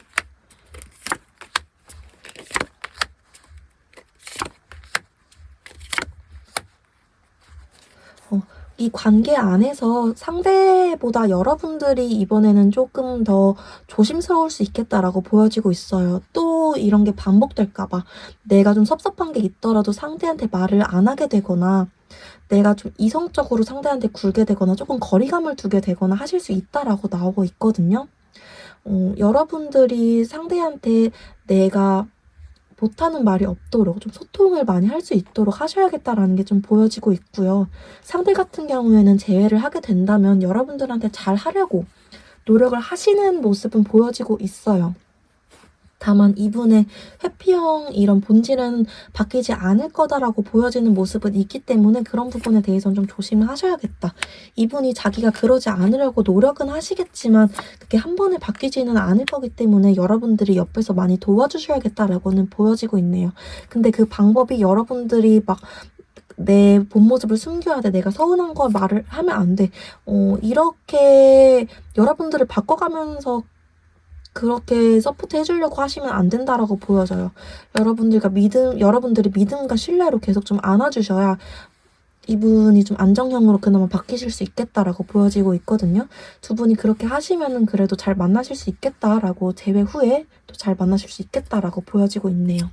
이 관계 안에서 상대보다 여러분들이 이번에는 조금 더 조심스러울 수 있겠다라고 보여지고 있어요. 또 이런 게 반복될까봐 내가 좀 섭섭한 게 있더라도 상대한테 말을 안 하게 되거나, 내가 좀 이성적으로 상대한테 굴게 되거나 조금 거리감을 두게 되거나 하실 수 있다라고 나오고 있거든요. 여러분들이 상대한테 내가 못하는 말이 없도록 좀 소통을 많이 할 수 있도록 하셔야겠다라는 게 좀 보여지고 있고요. 상대 같은 경우에는 제외를 하게 된다면 여러분들한테 잘 하려고 노력을 하시는 모습은 보여지고 있어요. 다만 이분의 회피형 이런 본질은 바뀌지 않을 거다라고 보여지는 모습은 있기 때문에 그런 부분에 대해서는 좀 조심을 하셔야겠다. 이분이 자기가 그러지 않으려고 노력은 하시겠지만 그게 한 번에 바뀌지는 않을 거기 때문에 여러분들이 옆에서 많이 도와주셔야겠다라고는 보여지고 있네요. 근데 그 방법이 여러분들이 막 내 본 모습을 숨겨야 돼. 내가 서운한 걸 말을 하면 안 돼. 이렇게 여러분들을 바꿔가면서 그렇게 서포트 해주려고 하시면 안 된다라고 보여져요. 여러분들이 믿음과 신뢰로 계속 좀 안아주셔야 이분이 좀 안정형으로 그나마 바뀌실 수 있겠다라고 보여지고 있거든요. 두 분이 그렇게 하시면은 그래도 잘 만나실 수 있겠다라고 재회 후에 또 잘 만나실 수 있겠다라고 보여지고 있네요.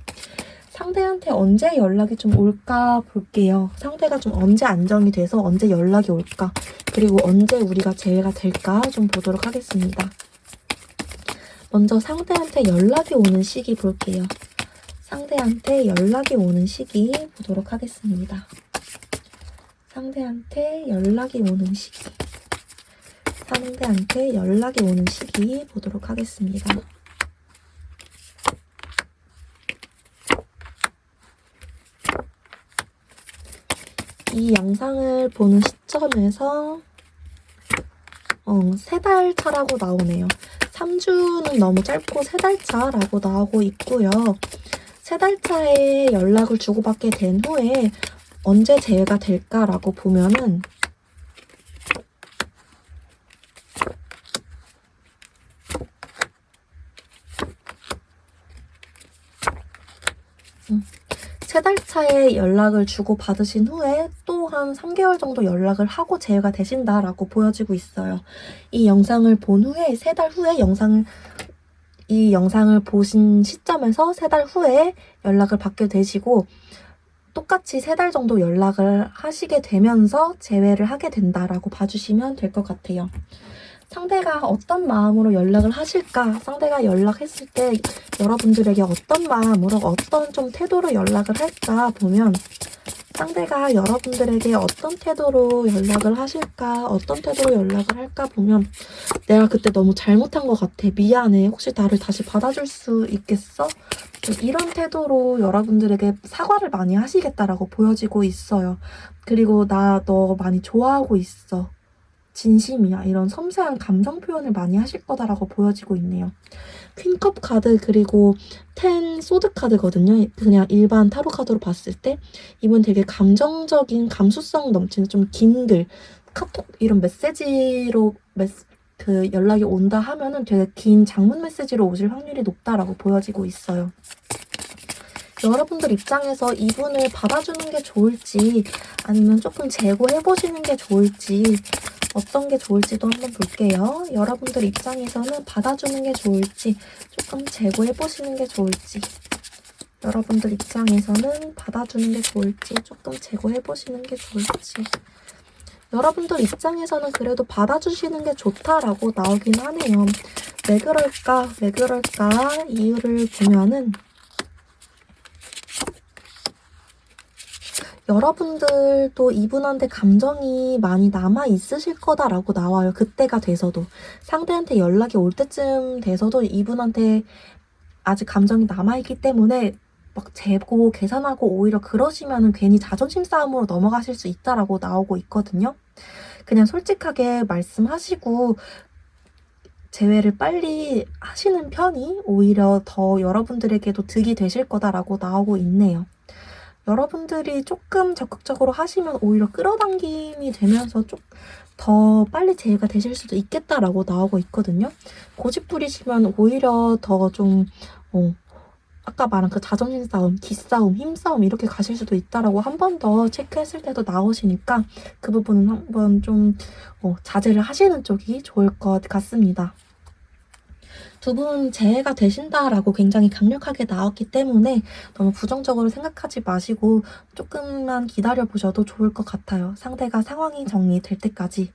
상대한테 언제 연락이 좀 올까 볼게요. 상대가 좀 언제 안정이 돼서 언제 연락이 올까, 그리고 언제 우리가 재회가 될까 좀 보도록 하겠습니다. 먼저 상대한테 연락이 오는 시기 볼게요. 상대한테 연락이 오는 시기 보도록 하겠습니다. 상대한테 연락이 오는 시기. 상대한테 연락이 오는 시기 보도록 하겠습니다. 이 영상을 보는 시점에서 3달 차라고 나오네요. 3주는 너무 짧고 3달 차라고 나오고 있고요. 3달 차에 연락을 주고받게 된 후에 언제 재회가 될까라고 보면은 세 달 차에 연락을 주고받으신 후에 또 한 3개월 정도 연락을 하고 재회가 되신다라고 보여지고 있어요. 이 영상을 본 후에 3달 후에 이 영상을 보신 시점에서 3달 후에 연락을 받게 되시고 똑같이 3달 정도 연락을 하시게 되면서 재회를 하게 된다라고 봐주시면 될 것 같아요. 상대가 어떤 마음으로 연락을 하실까? 상대가 연락했을 때 여러분들에게 어떤 마음으로 어떤 좀 태도로 연락을 할까 보면 상대가 여러분들에게 어떤 태도로 연락을 하실까? 어떤 태도로 연락을 할까 보면 내가 그때 너무 잘못한 것 같아. 미안해. 혹시 나를 다시 받아줄 수 있겠어? 이런 태도로 여러분들에게 사과를 많이 하시겠다라고 보여지고 있어요. 그리고 나 너 많이 좋아하고 있어. 진심이야. 이런 섬세한 감정 표현을 많이 하실 거다라고 보여지고 있네요. 퀸컵 카드 그리고 10 소드 카드거든요. 그냥 일반 타로 카드로 봤을 때 이분 되게 감정적인 감수성 넘치는 좀 긴 글, 카톡 이런 메시지로 그 연락이 온다 하면은 되게 긴 장문 메시지로 오실 확률이 높다라고 보여지고 있어요. 여러분들 입장에서 이분을 받아주는 게 좋을지 아니면 조금 재고해보시는 게 좋을지 어떤 게 좋을지도 한번 볼게요. 여러분들 입장에서는 받아주는 게 좋을지 조금 재고해보시는 게 좋을지 여러분들 입장에서는 받아주는 게 좋을지 조금 재고해보시는 게 좋을지 여러분들 입장에서는 그래도 받아주시는 게 좋다라고 나오긴 하네요. 왜 그럴까? 왜 그럴까? 이유를 보면은 여러분들도 이분한테 감정이 많이 남아있으실 거다라고 나와요. 그때가 돼서도. 상대한테 연락이 올 때쯤 돼서도 이분한테 아직 감정이 남아있기 때문에 막 재고 계산하고 오히려 그러시면은 괜히 자존심 싸움으로 넘어가실 수 있다라고 나오고 있거든요. 그냥 솔직하게 말씀하시고 재회를 빨리 하시는 편이 오히려 더 여러분들에게도 득이 되실 거다라고 나오고 있네요. 여러분들이 조금 적극적으로 하시면 오히려 끌어당김이 되면서 좀 더 빨리 재회가 되실 수도 있겠다라고 나오고 있거든요. 고집 부리시면 오히려 더 좀 아까 말한 그 자존심 싸움, 기싸움, 힘싸움 이렇게 가실 수도 있다라고 한 번 더 체크했을 때도 나오시니까 그 부분은 한번 좀 자제를 하시는 쪽이 좋을 것 같습니다. 두 분 재해가 되신다라고 굉장히 강력하게 나왔기 때문에 너무 부정적으로 생각하지 마시고 조금만 기다려보셔도 좋을 것 같아요. 상대가 상황이 정리될 때까지,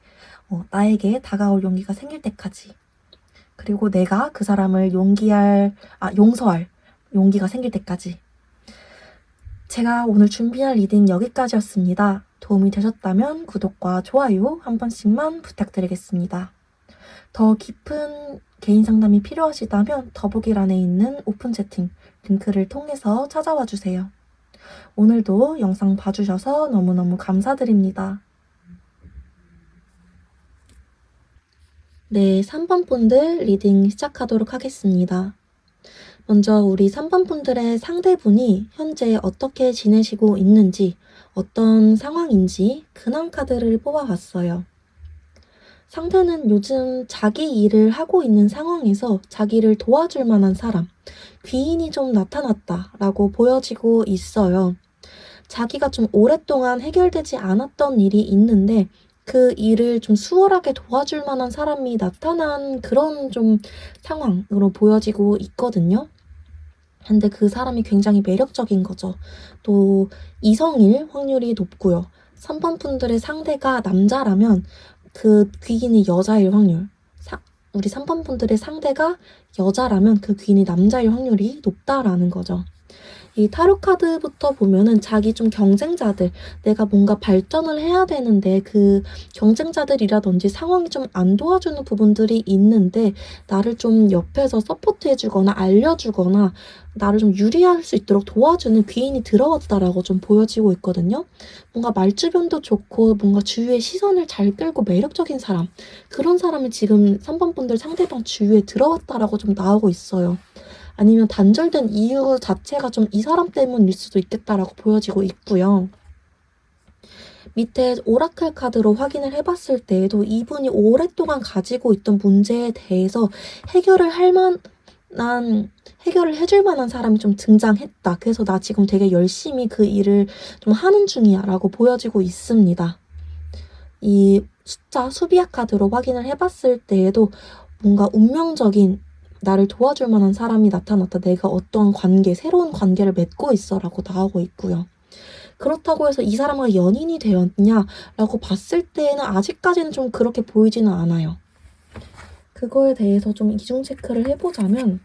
나에게 다가올 용기가 생길 때까지, 그리고 내가 그 사람을 용서할 용기가 생길 때까지. 제가 오늘 준비한 리딩 여기까지였습니다. 도움이 되셨다면 구독과 좋아요 한 번씩만 부탁드리겠습니다. 더 깊은 개인 상담이 필요하시다면 더보기란에 있는 오픈 채팅 링크를 통해서 찾아와 주세요. 오늘도 영상 봐주셔서 너무너무 감사드립니다. 네, 3번 분들 리딩 시작하도록 하겠습니다. 먼저 우리 3번 분들의 상대분이 현재 어떻게 지내시고 있는지, 어떤 상황인지 근황 카드를 뽑아봤어요. 상대는 요즘 자기 일을 하고 있는 상황에서 자기를 도와줄 만한 사람, 귀인이 좀 나타났다라고 보여지고 있어요. 자기가 좀 오랫동안 해결되지 않았던 일이 있는데 그 일을 좀 수월하게 도와줄 만한 사람이 나타난 그런 좀 상황으로 보여지고 있거든요. 근데 그 사람이 굉장히 매력적인 거죠. 또 이성일 확률이 높고요. 3번 분들의 상대가 남자라면 그 귀인이 여자일 확률, 우리 3번 분들의 상대가 여자라면 그 귀인이 남자일 확률이 높다라는 거죠. 이 타로 카드부터 보면은 자기 좀 경쟁자들, 내가 뭔가 발전을 해야 되는데 그 경쟁자들이라든지 상황이 좀 안 도와주는 부분들이 있는데 나를 좀 옆에서 서포트해주거나 알려주거나 나를 좀 유리할 수 있도록 도와주는 귀인이 들어왔다라고 좀 보여지고 있거든요. 뭔가 말주변도 좋고 뭔가 주위의 시선을 잘 끌고 매력적인 사람, 그런 사람이 지금 3번 분들 상대방 주위에 들어왔다라고 좀 나오고 있어요. 아니면 단절된 이유 자체가 좀 이 사람 때문일 수도 있겠다라고 보여지고 있고요. 밑에 오라클 카드로 확인을 해봤을 때에도 이분이 오랫동안 가지고 있던 문제에 대해서 해결을 해줄 만한 사람이 좀 등장했다. 그래서 나 지금 되게 열심히 그 일을 좀 하는 중이야 라고 보여지고 있습니다. 이 숫자 수비아 카드로 확인을 해봤을 때에도 뭔가 운명적인 나를 도와줄 만한 사람이 나타났다. 내가 어떤 새로운 관계를 맺고 있어 라고 나오고 있고요. 그렇다고 해서 이 사람과 연인이 되었냐라고 봤을 때는 아직까지는 좀 그렇게 보이지는 않아요. 그거에 대해서 좀 이중 체크를 해보자면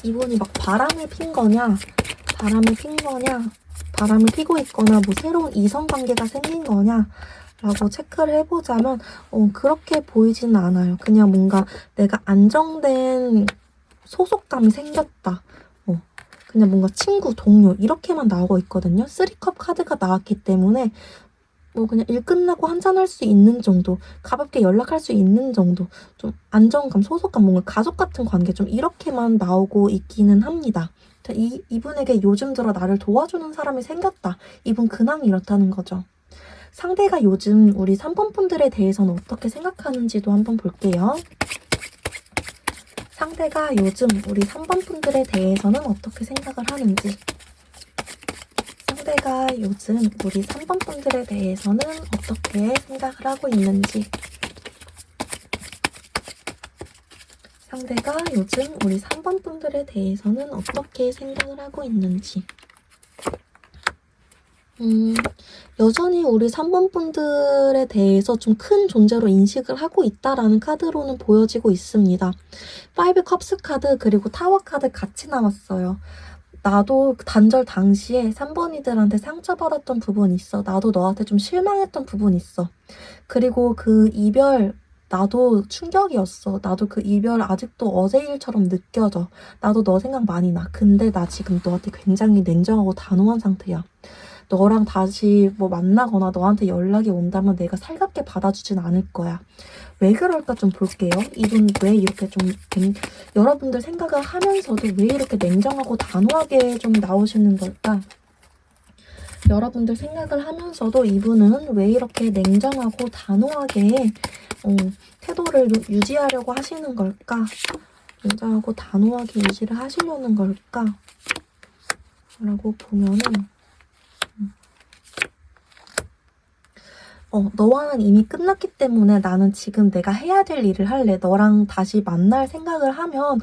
이분이 막 바람을 피고 있거나 뭐 새로운 이성관계가 생긴 거냐 라고 체크를 해보자면 그렇게 보이지는 않아요. 그냥 뭔가 내가 안정된 소속감이 생겼다. 그냥 뭔가 친구, 동료 이렇게만 나오고 있거든요. 3컵 카드가 나왔기 때문에 뭐 그냥 일 끝나고 한잔할 수 있는 정도, 가볍게 연락할 수 있는 정도, 좀 안정감, 소속감, 뭔가 가족 같은 관계 좀 이렇게만 나오고 있기는 합니다. 이분에게 요즘 들어 나를 도와주는 사람이 생겼다. 이분 근황이 이렇다는 거죠. 상대가 요즘 우리 3번 분들에 대해서는 어떻게 생각하는지도 한번 볼게요. 상대가 요즘 우리 3번 분들에 대해서는 어떻게 생각을 하는지, 상대가 요즘 우리 3번 분들에 대해서는 어떻게 생각을 하고 있는지, 상대가 요즘 우리 3번 분들에 대해서는 어떻게 생각을 하고 있는지. 여전히 우리 3번 분들에 대해서 좀 큰 존재로 인식을 하고 있다라는 카드로는 보여지고 있습니다. 5 컵스 카드 그리고 타워 카드 같이 나왔어요. 나도 단절 당시에 3번이들한테 상처받았던 부분이 있어. 나도 너한테 좀 실망했던 부분이 있어. 그리고 그 이별 나도 충격이었어. 나도 그 이별 아직도 어제 일처럼 느껴져. 나도 너 생각 많이 나. 근데 나 지금 너한테 굉장히 냉정하고 단호한 상태야. 너랑 다시 뭐 만나거나 너한테 연락이 온다면 내가 살갑게 받아주진 않을 거야. 왜 그럴까 좀 볼게요. 이분 왜 이렇게 좀 여러분들 생각을 하면서도 왜 이렇게 냉정하고 단호하게 좀 나오시는 걸까? 여러분들 생각을 하면서도 이분은 왜 이렇게 냉정하고 단호하게 태도를 유지하려고 하시는 걸까? 냉정하고 단호하게 유지를 하시려는 걸까? 라고 보면은 너와는 이미 끝났기 때문에 나는 지금 내가 해야 될 일을 할래. 너랑 다시 만날 생각을 하면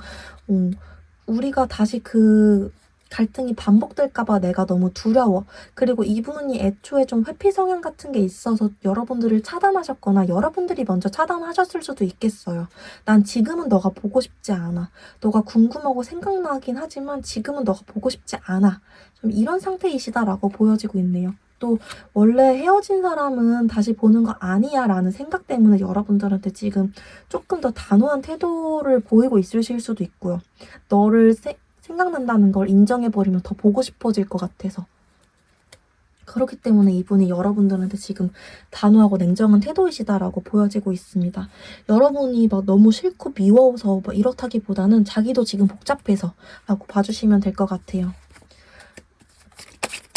우리가 다시 그 갈등이 반복될까봐 내가 너무 두려워. 그리고 이분이 애초에 좀 회피 성향 같은 게 있어서 여러분들을 차단하셨거나 여러분들이 먼저 차단하셨을 수도 있겠어요. 난 지금은 너가 보고 싶지 않아. 너가 궁금하고 생각나긴 하지만 지금은 너가 보고 싶지 않아. 좀 이런 상태이시다라고 보여지고 있네요. 또 원래 헤어진 사람은 다시 보는 거 아니야 라는 생각 때문에 여러분들한테 지금 조금 더 단호한 태도를 보이고 있으실 수도 있고요. 너를 생각난다는 걸 인정해버리면 더 보고 싶어질 것 같아서. 그렇기 때문에 이분이 여러분들한테 지금 단호하고 냉정한 태도이시다라고 보여지고 있습니다. 여러분이 막 너무 싫고 미워서 막 이렇다기보다는 자기도 지금 복잡해서 라고 봐주시면 될 것 같아요.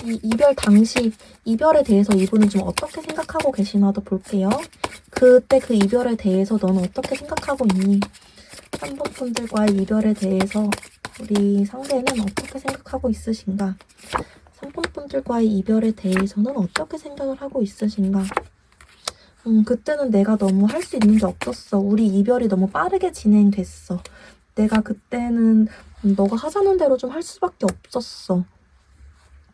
이 이별 당시 이별에 대해서 이분은 좀 어떻게 생각하고 계시나도 볼게요. 그때 그 이별에 대해서 너는 어떻게 생각하고 있니? 3번 분들과의 이별에 대해서 우리 상대는 어떻게 생각하고 있으신가? 3번 분들과의 이별에 대해서는 어떻게 생각을 하고 있으신가? 그때는 내가 너무 할 수 있는 게 없었어. 우리 이별이 너무 빠르게 진행됐어. 내가 그때는 너가 하자는 대로 좀 할 수밖에 없었어.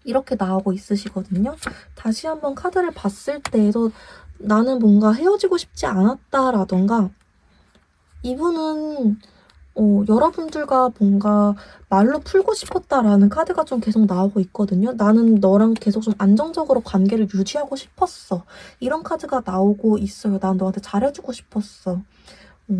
이렇게 나오고 있으시거든요. 다시 한번 카드를 봤을 때에도 나는 뭔가 헤어지고 싶지 않았다라던가 이분은 여러분들과 뭔가 말로 풀고 싶었다라는 카드가 좀 계속 나오고 있거든요. 나는 너랑 계속 좀 안정적으로 관계를 유지하고 싶었어. 이런 카드가 나오고 있어요. 난 너한테 잘해주고 싶었어.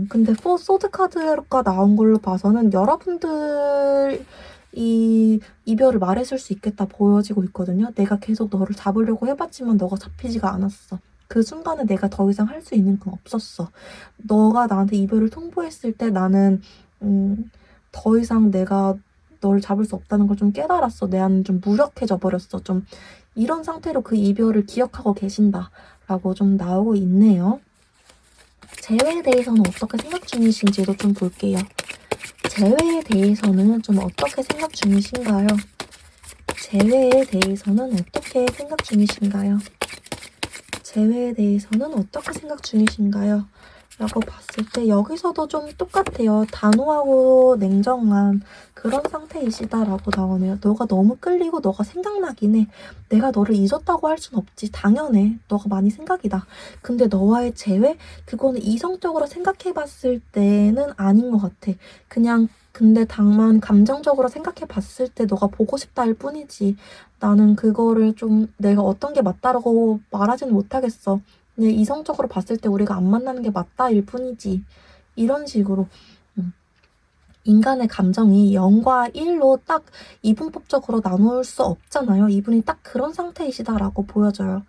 근데 소드 카드가 나온 걸로 봐서는 여러분들 이 이별을 말했을 수 있겠다 보여지고 있거든요. 내가 계속 너를 잡으려고 해봤지만 너가 잡히지가 않았어. 그 순간에 내가 더 이상 할 수 있는 건 없었어. 너가 나한테 이별을 통보했을 때 나는 더 이상 내가 너를 잡을 수 없다는 걸 좀 깨달았어. 내 안은 좀 무력해져 버렸어. 좀 이런 상태로 그 이별을 기억하고 계신다라고 좀 나오고 있네요. 재회에 대해서는 어떻게 생각 중이신지도 좀 볼게요. 재회에 대해서는 좀 어떻게 생각 중이신가요? 재회에 대해서는 어떻게 생각 중이신가요? 재회에 대해서는 어떻게 생각 중이신가요? 라고 봤을 때 여기서도 좀 똑같아요. 단호하고 냉정한 그런 상태이시다라고 나오네요. 너가 너무 끌리고 너가 생각나긴 해. 내가 너를 잊었다고 할 순 없지. 당연해. 너가 많이 생각이다. 근데 너와의 재회? 그거는 이성적으로 생각해봤을 때는 아닌 것 같아. 그냥 근데 다만 감정적으로 생각해봤을 때 너가 보고 싶다 할 뿐이지. 나는 그거를 좀 내가 어떤 게 맞다라고 말하지는 못하겠어. 그냥 이성적으로 봤을 때 우리가 안 만나는 게 맞다일 뿐이지. 이런 식으로 인간의 감정이 0과 1로 딱 이분법적으로 나눌 수 없잖아요. 이분이 딱 그런 상태이시다라고 보여져요.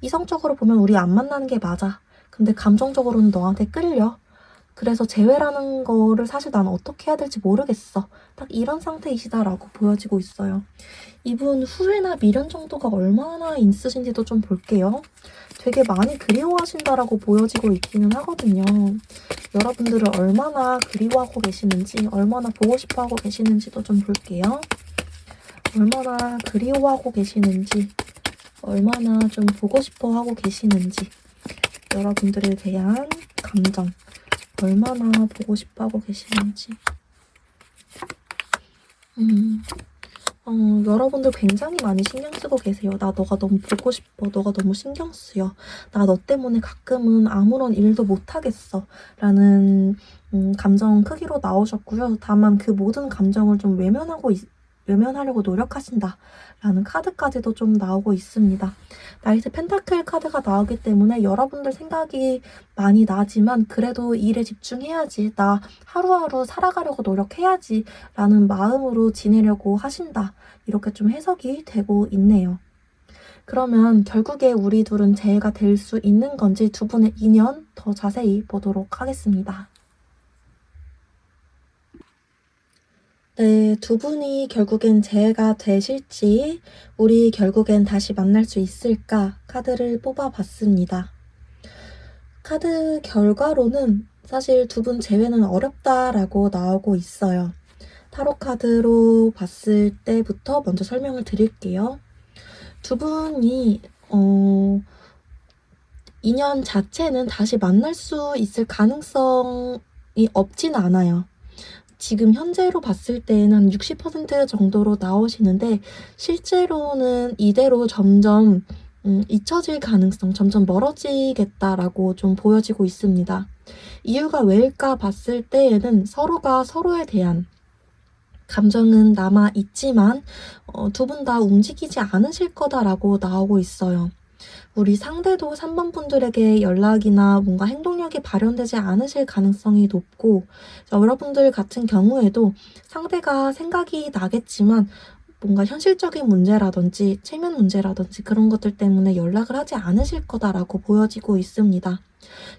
이성적으로 보면 우리 안 만나는 게 맞아. 근데 감정적으로는 너한테 끌려. 그래서 재회라는 거를 사실 난 어떻게 해야 될지 모르겠어. 딱 이런 상태이시다라고 보여지고 있어요. 이분 후회나 미련 정도가 얼마나 있으신지도 좀 볼게요. 되게 많이 그리워하신다라고 보여지고 있기는 하거든요. 여러분들을 얼마나 그리워하고 계시는지, 얼마나 보고 싶어하고 계시는지도 좀 볼게요. 얼마나 그리워하고 계시는지, 얼마나 좀 보고 싶어하고 계시는지, 여러분들에 대한 감정, 얼마나 보고 싶어하고 계시는지. 여러분들 굉장히 많이 신경 쓰고 계세요. 나 너가 너무 보고 싶어. 너가 너무 신경 쓰여. 나 너 때문에 가끔은 아무런 일도 못하겠어. 라는 감정 크기로 나오셨고요. 다만 그 모든 감정을 좀 외면하려고 노력하신다. 라는 카드까지도 좀 나오고 있습니다. 나이트 펜타클 카드가 나오기 때문에 여러분들 생각이 많이 나지만 그래도 일에 집중해야지. 나 하루하루 살아가려고 노력해야지. 라는 마음으로 지내려고 하신다. 이렇게 좀 해석이 되고 있네요. 그러면 결국에 우리 둘은 재회가 될 수 있는 건지 두 분의 인연 더 자세히 보도록 하겠습니다. 네, 두 분이 결국엔 재회가 되실지 우리 결국엔 다시 만날 수 있을까 카드를 뽑아봤습니다. 카드 결과로는 사실 두 분 재회는 어렵다라고 나오고 있어요. 타로 카드로 봤을 때부터 먼저 설명을 드릴게요. 두 분이 인연 자체는 다시 만날 수 있을 가능성이 없진 않아요. 지금 현재로 봤을 때는 한 60% 정도로 나오시는데 실제로는 이대로 점점 잊혀질 가능성, 점점 멀어지겠다라고 좀 보여지고 있습니다. 이유가 왜일까 봤을 때에는 서로가 서로에 대한 감정은 남아있지만 두 분 다 움직이지 않으실 거다라고 나오고 있어요. 우리 상대도 3번 분들에게 연락이나 뭔가 행동력이 발현되지 않으실 가능성이 높고, 여러분들 같은 경우에도 상대가 생각이 나겠지만 뭔가 현실적인 문제라든지 체면 문제라든지 그런 것들 때문에 연락을 하지 않으실 거다라고 보여지고 있습니다.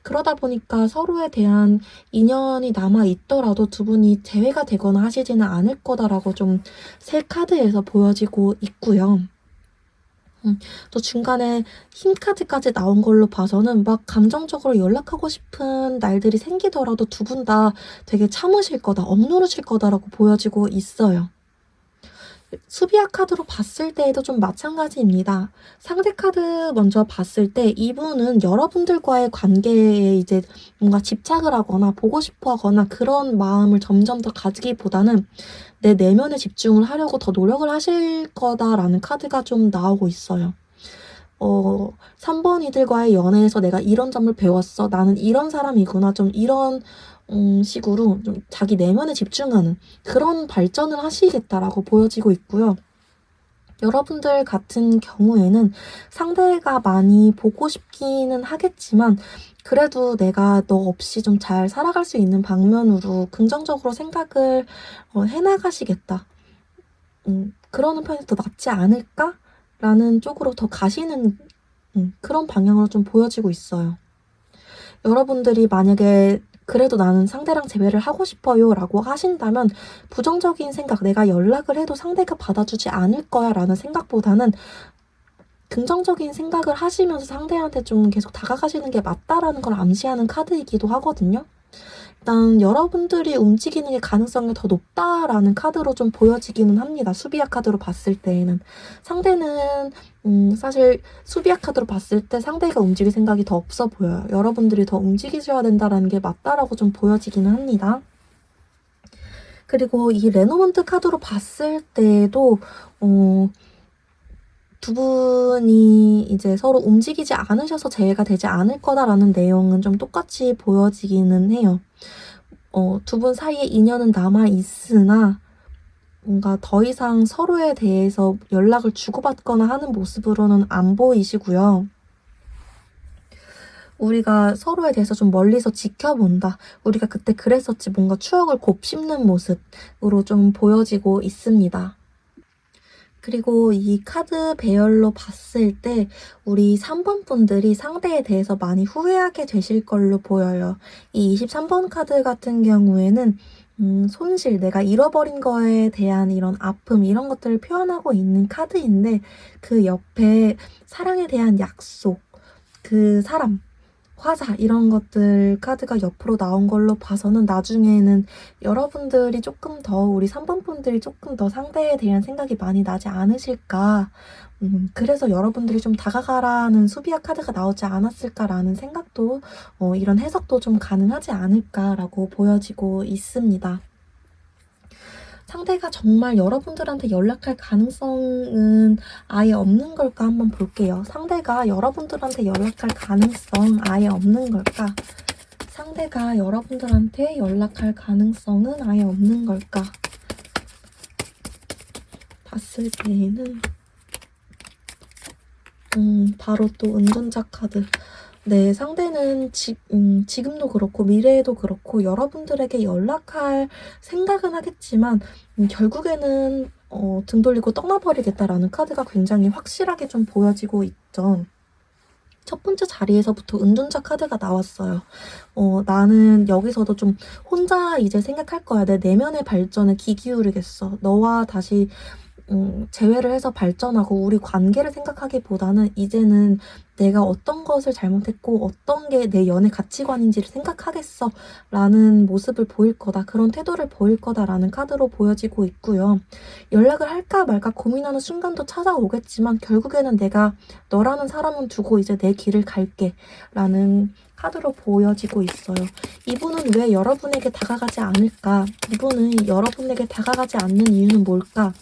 그러다 보니까 서로에 대한 인연이 남아있더라도 두 분이 재회가 되거나 하시지는 않을 거다라고 좀 새 카드에서 보여지고 있고요. 또 중간에 힘 카드까지 나온 걸로 봐서는 막 감정적으로 연락하고 싶은 날들이 생기더라도 두 분 다 되게 참으실 거다, 억누르실 거다라고 보여지고 있어요. 수비아 카드로 봤을 때에도 좀 마찬가지입니다. 상대 카드 먼저 봤을 때 이분은 여러분들과의 관계에 이제 뭔가 집착을 하거나 보고 싶어 하거나 그런 마음을 점점 더 가지기보다는 내 내면에 집중을 하려고 더 노력을 하실 거다라는 카드가 좀 나오고 있어요. 3번 이들과의 연애에서 내가 이런 점을 배웠어. 나는 이런 사람이구나. 좀 이런 식으로 좀 자기 내면에 집중하는 그런 발전을 하시겠다라고 보여지고 있고요. 여러분들 같은 경우에는 상대가 많이 보고 싶기는 하겠지만 그래도 내가 너 없이 좀 잘 살아갈 수 있는 방면으로 긍정적으로 생각을 해나가시겠다. 그러는 편이 더 낫지 않을까? 라는 쪽으로 더 가시는 그런 방향으로 좀 보여지고 있어요. 여러분들이 만약에 그래도 나는 상대랑 재회를 하고 싶어요 라고 하신다면 부정적인 생각, 내가 연락을 해도 상대가 받아주지 않을 거야 라는 생각보다는 긍정적인 생각을 하시면서 상대한테 좀 계속 다가가시는 게 맞다라는 걸 암시하는 카드이기도 하거든요. 일단 여러분들이 움직이는 게 가능성이 더 높다라는 카드로 좀 보여지기는 합니다. 수비아 카드로 봤을 때에는. 상대는 사실 수비아 카드로 봤을 때 상대가 움직일 생각이 더 없어 보여요. 여러분들이 더 움직이셔야 된다는 게 맞다라고 좀 보여지기는 합니다. 그리고 이 레노먼트 카드로 봤을 때도 두 분이 이제 서로 움직이지 않으셔서 재회가 되지 않을 거다라는 내용은 좀 똑같이 보여지기는 해요. 두 분 사이에 인연은 남아있으나 뭔가 더 이상 서로에 대해서 연락을 주고받거나 하는 모습으로는 안 보이시고요. 우리가 서로에 대해서 좀 멀리서 지켜본다. 우리가 그때 그랬었지. 뭔가 추억을 곱씹는 모습으로 좀 보여지고 있습니다. 그리고 이 카드 배열로 봤을 때 우리 3번 분들이 상대에 대해서 많이 후회하게 되실 걸로 보여요. 이 23번 카드 같은 경우에는 손실, 내가 잃어버린 거에 대한 이런 아픔, 이런 것들을 표현하고 있는 카드인데 그 옆에 사랑에 대한 약속, 그 사람, 화자 이런 것들 카드가 옆으로 나온 걸로 봐서는 나중에는 여러분들이 조금 더 우리 3번 분들이 조금 더 상대에 대한 생각이 많이 나지 않으실까. 그래서 여러분들이 좀 다가가라는 수비아 카드가 나오지 않았을까라는 생각도 이런 해석도 좀 가능하지 않을까라고 보여지고 있습니다. 상대가 정말 여러분들한테 연락할 가능성은 아예 없는 걸까 한번 볼게요. 상대가 여러분들한테 연락할 가능성 아예 없는 걸까? 상대가 여러분들한테 연락할 가능성은 아예 없는 걸까? 봤을 때에는 바로 또 은둔자 카드. 네, 상대는 지금도 그렇고 미래에도 그렇고 여러분들에게 연락할 생각은 하겠지만 결국에는 등 돌리고 떠나버리겠다라는 카드가 굉장히 확실하게 좀 보여지고 있죠. 첫 번째 자리에서부터 은둔자 카드가 나왔어요. 나는 여기서도 좀 혼자 이제 생각할 거야. 내 내면의 발전에 귀 기울이겠어. 너와 다시 재회를 해서 발전하고 우리 관계를 생각하기보다는 이제는 내가 어떤 것을 잘못했고 어떤 게 내 연애 가치관인지를 생각하겠어 라는 모습을 보일 거다. 그런 태도를 보일 거다라는 카드로 보여지고 있고요. 연락을 할까 말까 고민하는 순간도 찾아오겠지만 결국에는 내가 너라는 사람은 두고 이제 내 길을 갈게 라는 카드로 보여지고 있어요. 이분은 왜 여러분에게 다가가지 않을까? 이분은 여러분에게 다가가지 않는 이유는 뭘까?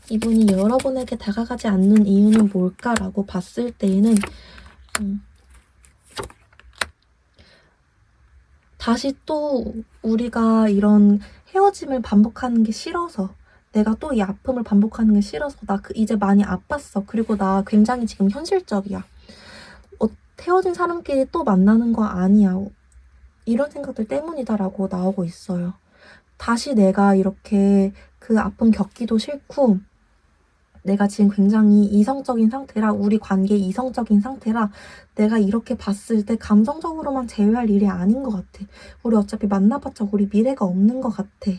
이분이 여러분에게 다가가지 않는 이유는 뭘까라고 봤을 때에는 다시 또 우리가 이런 헤어짐을 반복하는 게 싫어서, 내가 또 이 아픔을 반복하는 게 싫어서, 나 이제 많이 아팠어. 그리고 나 굉장히 지금 현실적이야. 헤어진 사람끼리 또 만나는 거 아니야. 이런 생각들 때문이다라고 나오고 있어요. 다시 내가 이렇게 그 아픔 겪기도 싫고, 내가 지금 굉장히 이성적인 상태라, 우리 관계 이성적인 상태라 내가 이렇게 봤을 때 감정적으로만 제외할 일이 아닌 것 같아. 우리 어차피 만나봤자 우리 미래가 없는 것 같아.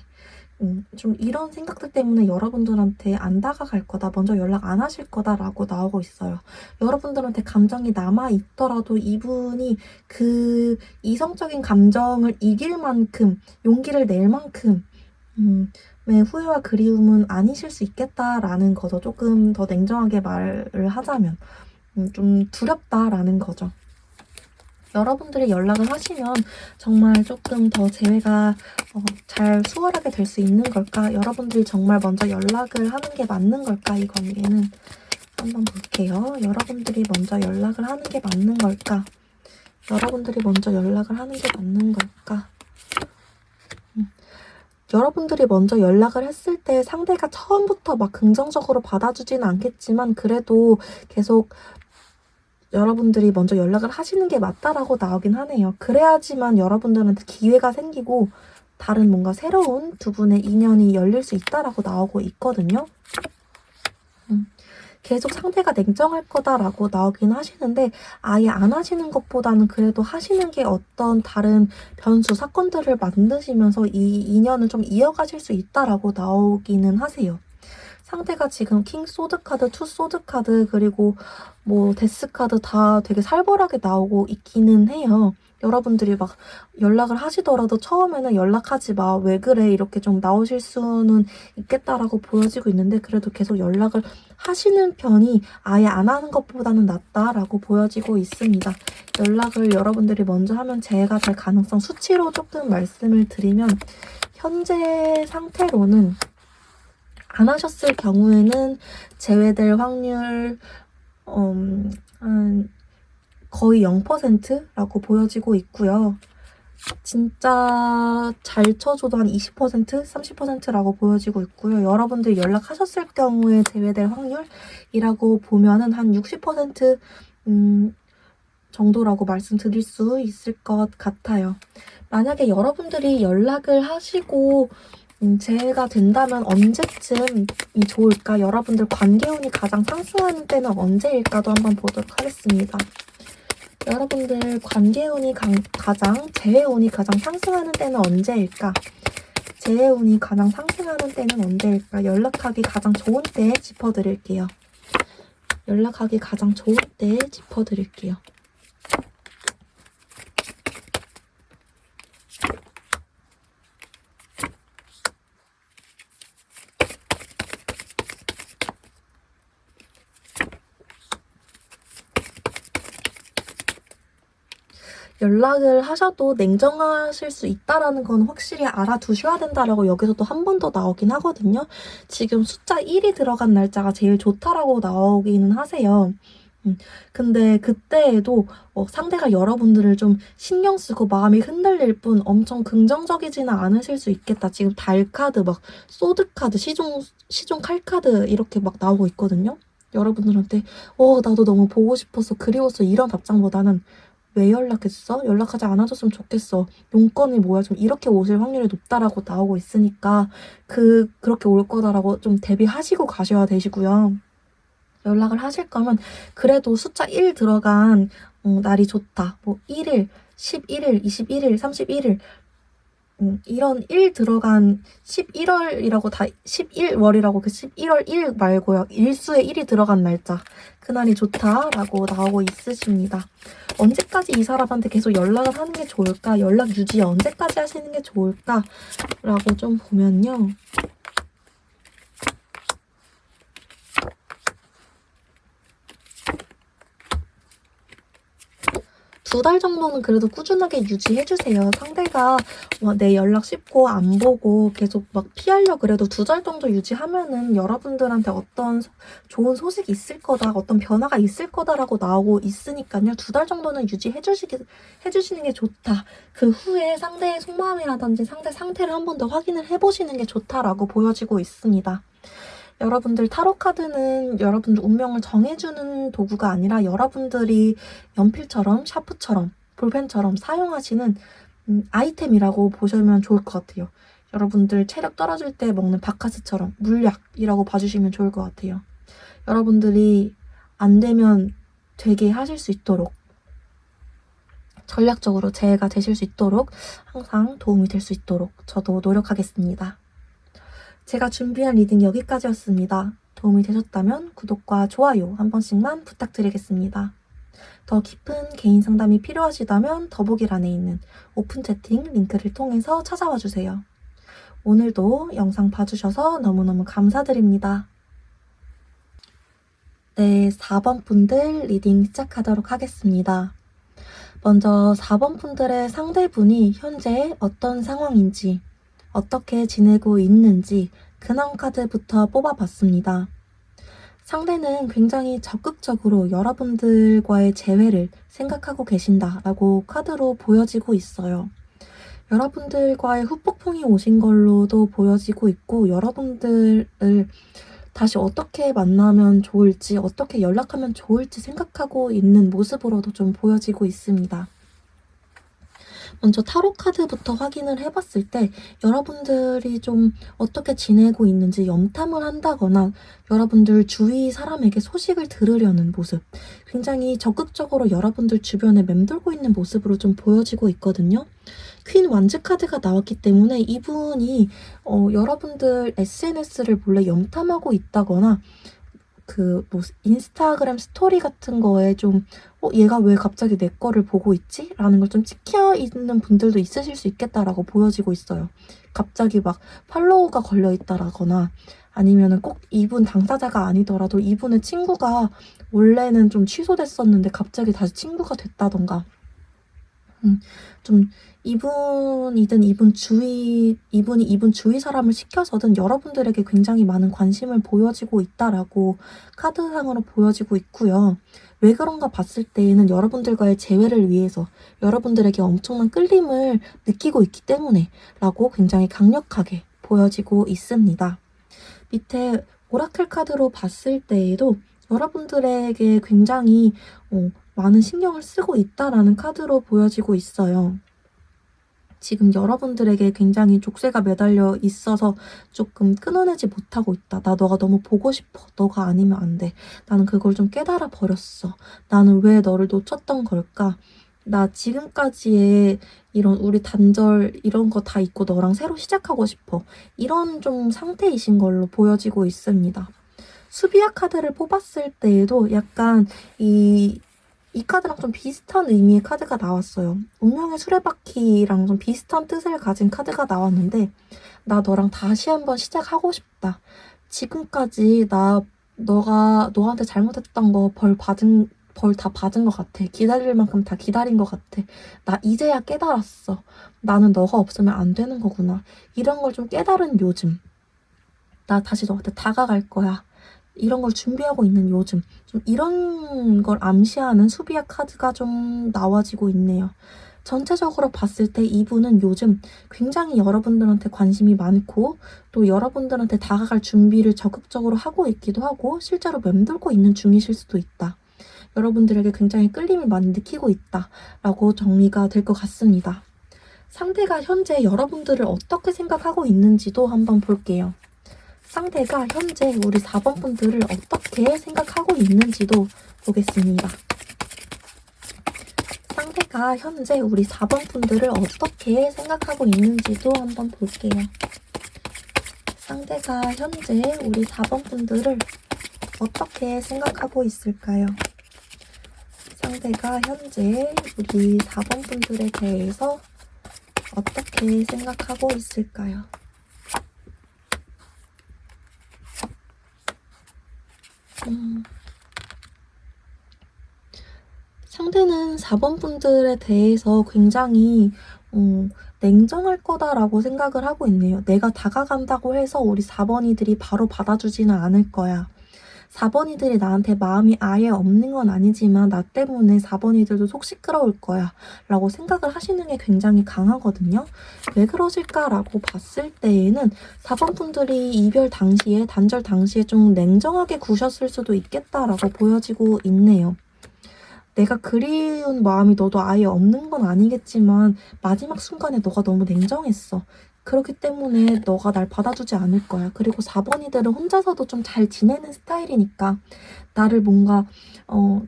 좀 이런 생각들 때문에 여러분들한테 안 다가갈 거다, 먼저 연락 안 하실 거다라고 나오고 있어요. 여러분들한테 감정이 남아있더라도 이분이 그 이성적인 감정을 이길 만큼, 용기를 낼 만큼 왜 후회와 그리움은 아니실 수 있겠다라는 거죠. 조금 더 냉정하게 말을 하자면 좀 두렵다라는 거죠. 여러분들이 연락을 하시면 정말 조금 더 재회가 잘 수월하게 될 수 있는 걸까? 여러분들이 정말 먼저 연락을 하는 게 맞는 걸까? 이 관계는 한번 볼게요. 여러분들이 먼저 연락을 하는 게 맞는 걸까? 여러분들이 먼저 연락을 하는 게 맞는 걸까? 여러분들이 먼저 연락을 했을 때 상대가 처음부터 막 긍정적으로 받아주지는 않겠지만 그래도 계속 여러분들이 먼저 연락을 하시는 게 맞다라고 나오긴 하네요. 그래야지만 여러분들한테 기회가 생기고 다른 뭔가 새로운 두 분의 인연이 열릴 수 있다라고 나오고 있거든요. 계속 상대가 냉정할 거다라고 나오긴 하시는데 아예 안 하시는 것보다는 그래도 하시는 게 어떤 다른 변수, 사건들을 만드시면서 이 인연을 좀 이어가실 수 있다라고 나오기는 하세요. 상대가 지금 킹 소드 카드, 투 소드 카드, 그리고 뭐 데스 카드 다 되게 살벌하게 나오고 있기는 해요. 여러분들이 막 연락을 하시더라도 처음에는 연락하지 마, 왜 그래, 이렇게 좀 나오실 수는 있겠다라고 보여지고 있는데 그래도 계속 연락을 하시는 편이 아예 안 하는 것보다는 낫다라고 보여지고 있습니다. 연락을 여러분들이 먼저 하면 제가 될 가능성 수치로 조금 말씀을 드리면 현재 상태로는 안 하셨을 경우에는 제외될 확률 한 거의 0%라고 보여지고 있고요. 진짜 잘 쳐줘도 한 20%, 30%라고 보여지고 있고요. 여러분들이 연락하셨을 경우에 제외될 확률이라고 보면은 한 60% 정도라고 말씀드릴 수 있을 것 같아요. 만약에 여러분들이 연락을 하시고 재해가 된다면 언제쯤이 좋을까? 여러분들 관계운이 가장 상승하는 때는 언제일까도 한번 보도록 하겠습니다. 여러분들 관계운이 가장, 재해운이 가장 상승하는 때는 언제일까? 재해운이 가장 상승하는 때는 언제일까? 연락하기 가장 좋은 때 짚어드릴게요. 연락하기 가장 좋은 때 짚어드릴게요. 연락을 하셔도 냉정하실 수 있다라는 건 확실히 알아두셔야 된다라고 여기서 또 한 번 더 나오긴 하거든요. 지금 숫자 1이 들어간 날짜가 제일 좋다라고 나오기는 하세요. 근데 그때에도 상대가 여러분들을 좀 신경 쓰고 마음이 흔들릴 뿐 엄청 긍정적이지는 않으실 수 있겠다. 지금 달 카드, 막 소드 카드, 시종 칼 카드 이렇게 막 나오고 있거든요. 여러분들한테 나도 너무 보고 싶었어, 그리웠어 이런 답장보다는 왜 연락했어? 연락하지 않아줬으면 좋겠어. 용건이 뭐야? 좀 이렇게 오실 확률이 높다라고 나오고 있으니까 그렇게 올 거다라고 좀 대비하시고 가셔야 되시고요. 연락을 하실 거면 그래도 숫자 1 들어간 날이 좋다. 뭐 1일, 11일, 21일, 31일 이런 1 들어간 11월이라고 11월이라고 그 11월 1 말고요. 일수에 1이 들어간 날짜. 그날이 좋다라고 나오고 있으십니다. 언제까지 이 사람한테 계속 연락을 하는 게 좋을까? 연락 유지 언제까지 하시는 게 좋을까? 라고 좀 보면요. 2달 정도는 그래도 꾸준하게 유지해주세요. 상대가 내 연락 씹고 안 보고 계속 막 피하려 그래도 2달 정도 유지하면은 여러분들한테 어떤 좋은 소식이 있을 거다, 어떤 변화가 있을 거다라고 나오고 있으니까요. 2달 정도는 해주시는 게 좋다. 그 후에 상대의 속마음이라든지 상대 상태를 한 번 더 확인을 해보시는 게 좋다라고 보여지고 있습니다. 여러분들 타로 카드는 여러분들 운명을 정해주는 도구가 아니라 여러분들이 연필처럼 샤프처럼 볼펜처럼 사용하시는 아이템이라고 보시면 좋을 것 같아요. 여러분들 체력 떨어질 때 먹는 바카스처럼 물약이라고 봐주시면 좋을 것 같아요. 여러분들이 안 되면 되게 하실 수 있도록 전략적으로 재해가 되실 수 있도록 항상 도움이 될 수 있도록 저도 노력하겠습니다. 제가 준비한 리딩 여기까지였습니다. 도움이 되셨다면 구독과 좋아요 한 번씩만 부탁드리겠습니다. 더 깊은 개인 상담이 필요하시다면 더보기란에 있는 오픈 채팅 링크를 통해서 찾아와 주세요. 오늘도 영상 봐주셔서 너무너무 감사드립니다. 네, 4번 분들 리딩 시작하도록 하겠습니다. 먼저 4번 분들의 상대분이 현재 어떤 상황인지 어떻게 지내고 있는지 근황 카드부터 뽑아봤습니다. 상대는 굉장히 적극적으로 여러분들과의 재회를 생각하고 계신다라고 카드로 보여지고 있어요. 여러분들과의 후폭풍이 오신 걸로도 보여지고 있고 여러분들을 다시 어떻게 만나면 좋을지 어떻게 연락하면 좋을지 생각하고 있는 모습으로도 좀 보여지고 있습니다. 먼저 타로 카드부터 확인을 해봤을 때 여러분들이 좀 어떻게 지내고 있는지 염탐을 한다거나 여러분들 주위 사람에게 소식을 들으려는 모습, 굉장히 적극적으로 여러분들 주변에 맴돌고 있는 모습으로 좀 보여지고 있거든요. 퀸 완즈 카드가 나왔기 때문에 이분이 여러분들 SNS를 몰래 염탐하고 있다거나 인스타그램 스토리 같은 거에 좀 얘가 왜 갑자기 내 거를 보고 있지? 라는 걸 좀 찍혀 있는 분들도 있으실 수 있겠다라고 보여지고 있어요. 갑자기 막 팔로우가 걸려 있다라거나 아니면은 꼭 이분 당사자가 아니더라도 이분의 친구가 원래는 좀 취소됐었는데 갑자기 다시 친구가 됐다던가 좀 이분이든 이분이 이분 주위 사람을 시켜서든 여러분들에게 굉장히 많은 관심을 보여지고 있다라고 카드상으로 보여지고 있고요. 왜 그런가 봤을 때에는 여러분들과의 재회를 위해서 여러분들에게 엄청난 끌림을 느끼고 있기 때문에 라고 굉장히 강력하게 보여지고 있습니다. 밑에 오라클 카드로 봤을 때에도 여러분들에게 굉장히 많은 신경을 쓰고 있다라는 카드로 보여지고 있어요. 지금 여러분들에게 굉장히 족쇄가 매달려 있어서 조금 끊어내지 못하고 있다. 나 너가 너무 보고 싶어. 너가 아니면 안 돼. 나는 그걸 좀 깨달아 버렸어. 나는 왜 너를 놓쳤던 걸까? 나 지금까지의 이런 우리 단절 이런 거 다 잊고 너랑 새로 시작하고 싶어. 이런 좀 상태이신 걸로 보여지고 있습니다. 수비아 카드를 뽑았을 때에도 약간 이 카드랑 좀 비슷한 의미의 카드가 나왔어요. 운명의 수레바퀴랑 좀 비슷한 뜻을 가진 카드가 나왔는데 나 너랑 다시 한번 시작하고 싶다. 지금까지 너가 너한테 잘못했던 거 벌 다 받은 것 같아. 기다릴 만큼 다 기다린 것 같아. 나 이제야 깨달았어. 나는 너가 없으면 안 되는 거구나. 이런 걸 좀 깨달은 요즘. 나 다시 너한테 다가갈 거야. 이런 걸 준비하고 있는 요즘 좀 이런 걸 암시하는 수비아 카드가 좀 나와지고 있네요. 전체적으로 봤을 때 이분은 요즘 굉장히 여러분들한테 관심이 많고 또 여러분들한테 다가갈 준비를 적극적으로 하고 있기도 하고 실제로 맴돌고 있는 중이실 수도 있다. 여러분들에게 굉장히 끌림을 많이 느끼고 있다라고 정리가 될 것 같습니다. 상대가 현재 여러분들을 어떻게 생각하고 있는지도 한번 볼게요. 상대가 현재 우리 4번 분들을 어떻게 생각하고 있는지도 보겠습니다. 상대가 현재 우리 4번 분들을 어떻게 생각하고 있는지도 한번 볼게요. 상대가 현재 우리 4번 분들을 어떻게 생각하고 있을까요? 상대가 현재 우리 4번 분들에 대해서 어떻게 생각하고 있을까요? 상대는 4번 분들에 대해서 굉장히 냉정할 거다라고 생각을 하고 있네요. 내가 다가간다고 해서 우리 4번이들이 바로 받아주지는 않을 거야. 4번이들이 나한테 마음이 아예 없는 건 아니지만 나 때문에 4번이들도 속 시끄러울 거야 라고 생각을 하시는 게 굉장히 강하거든요. 왜 그러실까라고 봤을 때에는 4번 분들이 이별 당시에, 단절 당시에 좀 냉정하게 구셨을 수도 있겠다라고 보여지고 있네요. 내가 그리운 마음이 너도 아예 없는 건 아니겠지만 마지막 순간에 너가 너무 냉정했어. 그렇기 때문에 너가 날 받아주지 않을 거야. 그리고 4번이들은 혼자서도 좀 잘 지내는 스타일이니까 나를 뭔가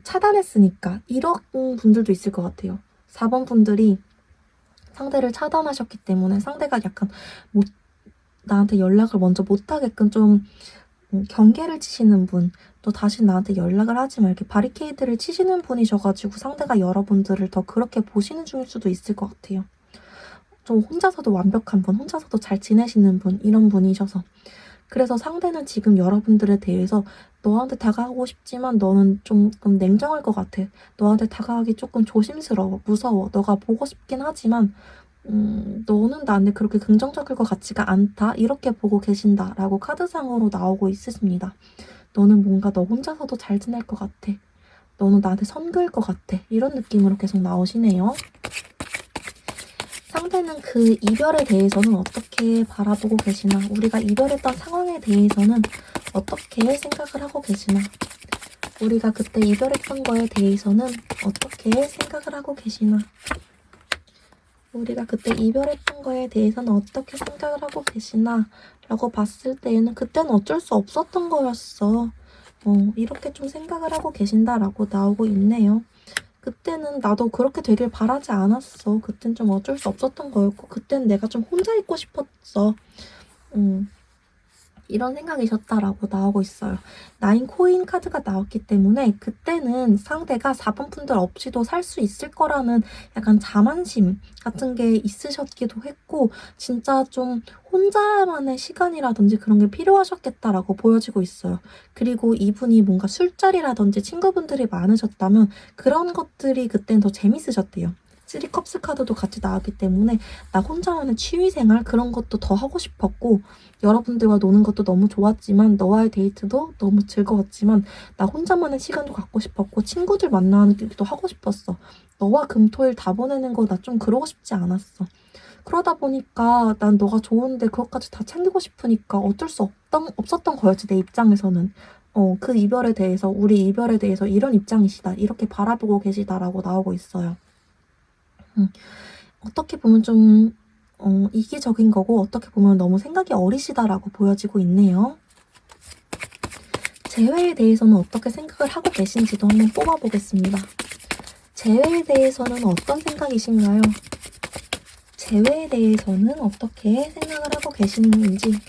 차단했으니까 이런 분들도 있을 것 같아요. 4번 분들이 상대를 차단하셨기 때문에 상대가 약간 나한테 연락을 먼저 못하게끔 좀 경계를 치시는 분, 또 다시 나한테 연락을 하지 마 이렇게 바리케이드를 치시는 분이셔가지고 상대가 여러분들을 더 그렇게 보시는 중일 수도 있을 것 같아요. 좀 혼자서도 완벽한 분, 혼자서도 잘 지내시는 분, 이런 분이셔서. 그래서 상대는 지금 여러분들에 대해서 너한테 다가가고 싶지만 너는 좀 냉정할 것 같아. 너한테 다가가기 조금 조심스러워, 무서워. 너가 보고 싶긴 하지만 너는 나한테 그렇게 긍정적일 것 같지가 않다. 이렇게 보고 계신다라고 카드상으로 나오고 있으십니다. 너는 뭔가 너 혼자서도 잘 지낼 것 같아. 너는 나한테 선 그을 것 같아. 이런 느낌으로 계속 나오시네요. 상대는 그 이별에 대해서는 어떻게 바라보고 계시나? 우리가 이별했던 상황에 대해서는 어떻게 생각을 하고 계시나? 우리가 그때 이별했던 거에 대해서는 어떻게 생각을 하고 계시나? 우리가 그때 이별했던 거에 대해서는 어떻게 생각을 하고 계시나? 라고 봤을 때에는 그때는 어쩔 수 없었던 거였어. 이렇게 좀 생각을 하고 계신다라고 나오고 있네요. 그때는 나도 그렇게 되길 바라지 않았어. 그땐 좀 어쩔 수 없었던 거였고 그땐 내가 좀 혼자 있고 싶었어. 이런 생각이셨다라고 나오고 있어요. 9 코인 카드가 나왔기 때문에 그때는 상대가 4번 분들 없이도 살 수 있을 거라는 약간 자만심 같은 게 있으셨기도 했고 진짜 좀 혼자만의 시간이라든지 그런 게 필요하셨겠다라고 보여지고 있어요. 그리고 이분이 뭔가 술자리라든지 친구분들이 많으셨다면 그런 것들이 그땐 더 재밌으셨대요. 3컵스 카드도 같이 나왔기 때문에 나 혼자만의 취미생활 그런 것도 더 하고 싶었고 여러분들과 노는 것도 너무 좋았지만 너와의 데이트도 너무 즐거웠지만 나 혼자만의 시간도 갖고 싶었고 친구들 만나기도 하고 싶었어. 너와 금토일 다 보내는 거 나 좀 그러고 싶지 않았어. 그러다 보니까 난 너가 좋은데 그것까지 다 챙기고 싶으니까 어쩔 수 없었던 거였지 내 입장에서는. 그 이별에 대해서 우리 이별에 대해서 이런 입장이시다. 이렇게 바라보고 계시다라고 나오고 있어요. 어떻게 보면 좀 이기적인 거고 어떻게 보면 너무 생각이 어리시다라고 보여지고 있네요. 재회에 대해서는 어떻게 생각을 하고 계신지도 한번 뽑아보겠습니다. 재회에 대해서는 어떤 생각이신가요? 재회에 대해서는 어떻게 생각을 하고 계시는지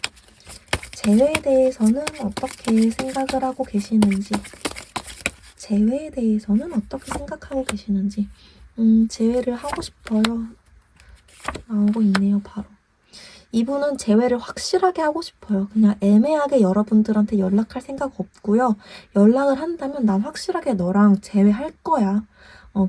재회에 대해서는 어떻게 생각을 하고 계시는지 재회에 대해서는 어떻게 생각하고 계시는지 재회를 하고 싶어요. 나오고 있네요, 바로. 이분은 재회를 확실하게 하고 싶어요. 그냥 애매하게 여러분들한테 연락할 생각 없고요. 연락을 한다면 난 확실하게 너랑 재회할 거야.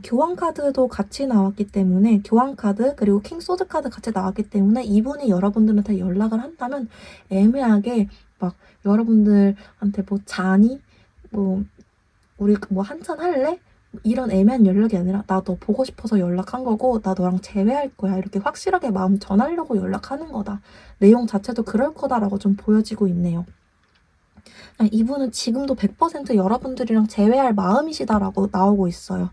교환 카드도 같이 나왔기 때문에 교환 카드 그리고 킹 소드 카드 같이 나왔기 때문에 이분이 여러분들한테 연락을 한다면 애매하게 막 여러분들한테 뭐 자니? 뭐 우리 뭐 한잔 할래? 이런 애매한 연락이 아니라 나 너 보고 싶어서 연락한 거고 나 너랑 재회할 거야 이렇게 확실하게 마음 전하려고 연락하는 거다. 내용 자체도 그럴 거다라고 좀 보여지고 있네요. 이분은 지금도 100% 여러분들이랑 재회할 마음이시다라고 나오고 있어요.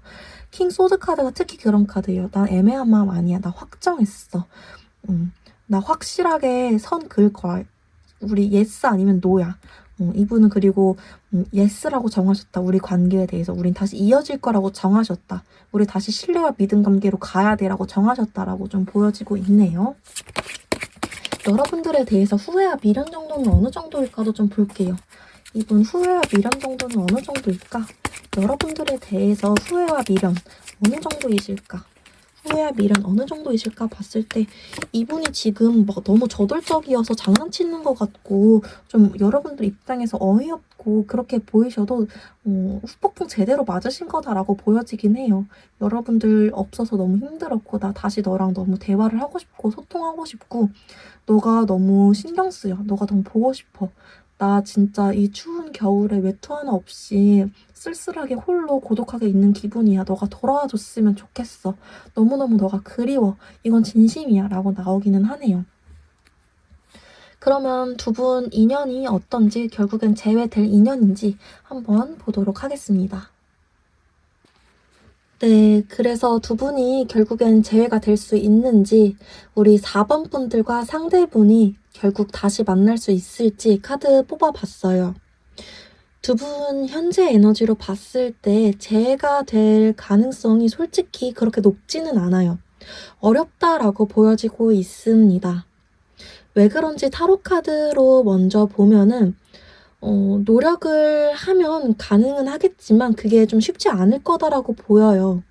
킹 소드 카드가 특히 그런 카드예요. 난 애매한 마음 아니야. 나 확정했어. 나 확실하게 선 그을 거야. 우리 예스 아니면 노야. 이분은 그리고 yes라고 정하셨다. 우리 관계에 대해서. 우린 다시 이어질 거라고 정하셨다. 우리 다시 신뢰와 믿음 관계로 가야 돼라고 정하셨다라고 좀 보여지고 있네요. 여러분들에 대해서 후회와 미련 정도는 어느 정도일까도 좀 볼게요. 이분 후회와 미련 정도는 어느 정도일까? 여러분들에 대해서 후회와 미련 어느 정도이실까? 후회와 미련 어느 정도이실까 봤을 때 이분이 지금 막 너무 저돌적이어서 장난치는 것 같고 좀 여러분들 입장에서 어이없고 그렇게 보이셔도 후폭풍 제대로 맞으신 거다라고 보여지긴 해요. 여러분들 없어서 너무 힘들었고 나 다시 너랑 너무 대화를 하고 싶고 소통하고 싶고 너가 너무 신경 쓰여. 너가 너무 보고 싶어. 나 진짜 이 추운 겨울에 외투 하나 없이 쓸쓸하게 홀로 고독하게 있는 기분이야. 너가 돌아와 줬으면 좋겠어. 너무너무 너가 그리워. 이건 진심이야. 라고 나오기는 하네요. 그러면 두 분 인연이 어떤지 결국엔 재회될 인연인지 한번 보도록 하겠습니다. 네, 그래서 두 분이 결국엔 재회가 될 수 있는지 우리 4번 분들과 상대분이 결국 다시 만날 수 있을지 카드 뽑아봤어요. 두 분 현재 에너지로 봤을 때 재회가 될 가능성이 솔직히 그렇게 높지는 않아요. 어렵다라고 보여지고 있습니다. 왜 그런지 타로 카드로 먼저 보면은 노력을 하면 가능은 하겠지만 그게 좀 쉽지 않을 거다라고 보여요.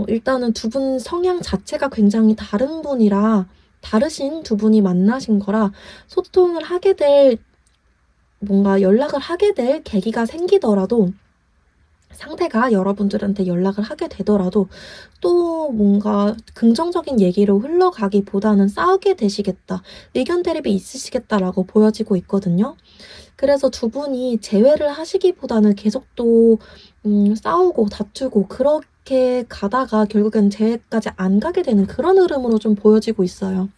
일단은 두 분 성향 자체가 굉장히 다른 분이라 다르신 두 분이 만나신 거라 소통을 하게 될 뭔가 연락을 하게 될 계기가 생기더라도 상대가 여러분들한테 연락을 하게 되더라도 또 뭔가 긍정적인 얘기로 흘러가기보다는 싸우게 되시겠다. 의견 대립이 있으시겠다라고 보여지고 있거든요. 그래서 두 분이 재회를 하시기보다는 계속 또 싸우고 다투고 그렇게 가다가 결국엔 재회까지 안 가게 되는 그런 흐름으로 좀 보여지고 있어요.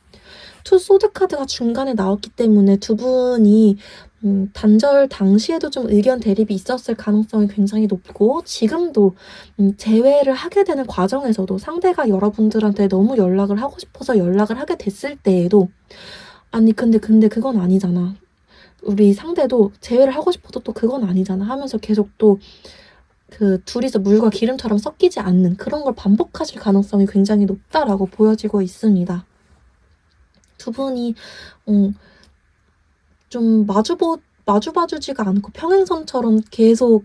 투 소드 카드가 중간에 나왔기 때문에 두 분이 단절 당시에도 좀 의견 대립이 있었을 가능성이 굉장히 높고 지금도 재회를 하게 되는 과정에서도 상대가 여러분들한테 너무 연락을 하고 싶어서 연락을 하게 됐을 때에도 아니 근데 그건 아니잖아. 우리 상대도 재회를 하고 싶어도 또 그건 아니잖아 하면서 계속 또 그 둘이서 물과 기름처럼 섞이지 않는 그런 걸 반복하실 가능성이 굉장히 높다라고 보여지고 있습니다. 두 분이 좀 마주봐주지가 않고 평행선처럼 계속